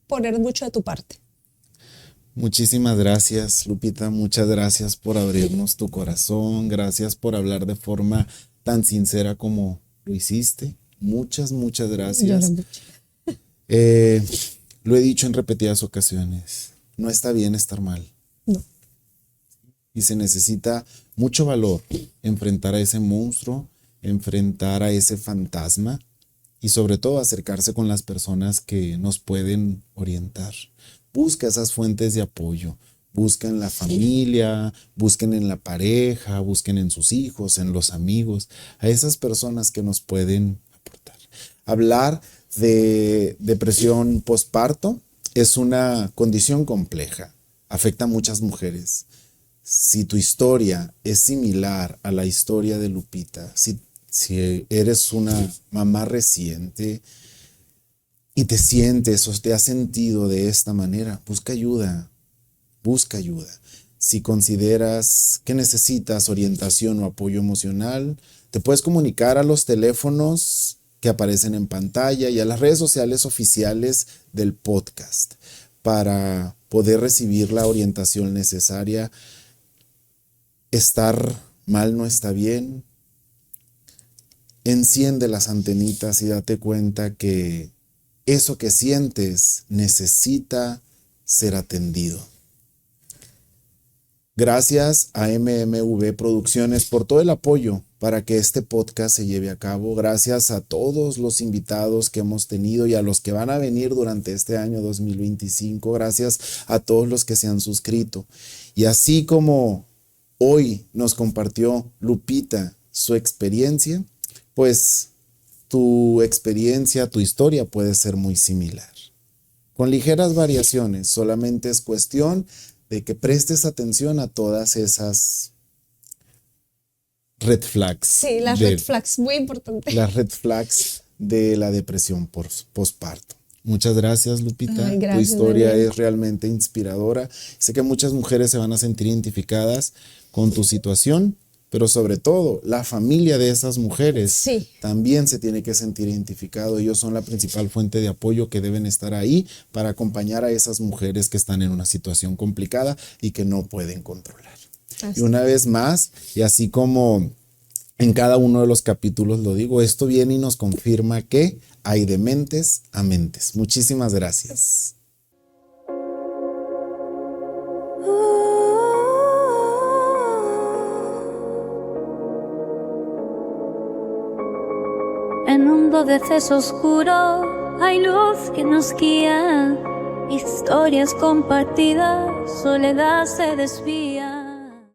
poner mucho de tu parte. muchísimas gracias, Lupita. Muchas gracias por abrirnos tu corazón. Gracias por hablar de forma tan sincera como lo hiciste. Muchas, muchas gracias. Lloré mucho. Lo he dicho en repetidas ocasiones. No está bien estar mal. No. Y se necesita mucho valor enfrentar a ese monstruo, enfrentar a ese fantasma y sobre todo acercarse con las personas que nos pueden orientar. Busca esas fuentes de apoyo. Busca en la familia, busquen en la pareja, busquen en sus hijos, en los amigos, a esas personas que nos pueden aportar. Hablar de depresión postparto es una condición compleja, afecta a muchas mujeres. Si tu historia es similar a la historia de Lupita, si eres una mamá reciente y te sientes o te has sentido de esta manera, busca ayuda. Busca ayuda. Si consideras que necesitas orientación o apoyo emocional, te puedes comunicar a los teléfonos que aparecen en pantalla y a las redes sociales oficiales del podcast para poder recibir la orientación necesaria. Estar mal no está bien. Enciende las antenitas y date cuenta que eso que sientes necesita ser atendido. Gracias a MMV Producciones por todo el apoyo para que este podcast se lleve a cabo. Gracias a todos los invitados que hemos tenido y a los que van a venir durante este año 2025. Gracias a todos los que se han suscrito. Y así como hoy nos compartió Lupita su experiencia, pues tu experiencia, tu historia puede ser muy similar. Con ligeras variaciones, solamente es cuestión de que prestes atención a todas esas red flags. Sí, las red flags, muy importante. Las red flags de la depresión postparto. Muchas gracias, Lupita. Ay, gracias, tu historia Daniel. es realmente inspiradora. Sé que muchas mujeres se van a sentir identificadas con tu situación pero sobre todo la familia de esas mujeres Sí. también se tiene que sentir identificado. Ellos son la principal fuente de apoyo que deben estar ahí para acompañar a esas mujeres que están en una situación complicada y que no pueden controlar. Y una vez más, y así como en cada uno de los capítulos lo digo, esto viene y nos confirma que hay de mentes a mentes. Muchísimas gracias. En un deceso oscuro hay luz que nos guía, historias compartidas, soledad se desvía.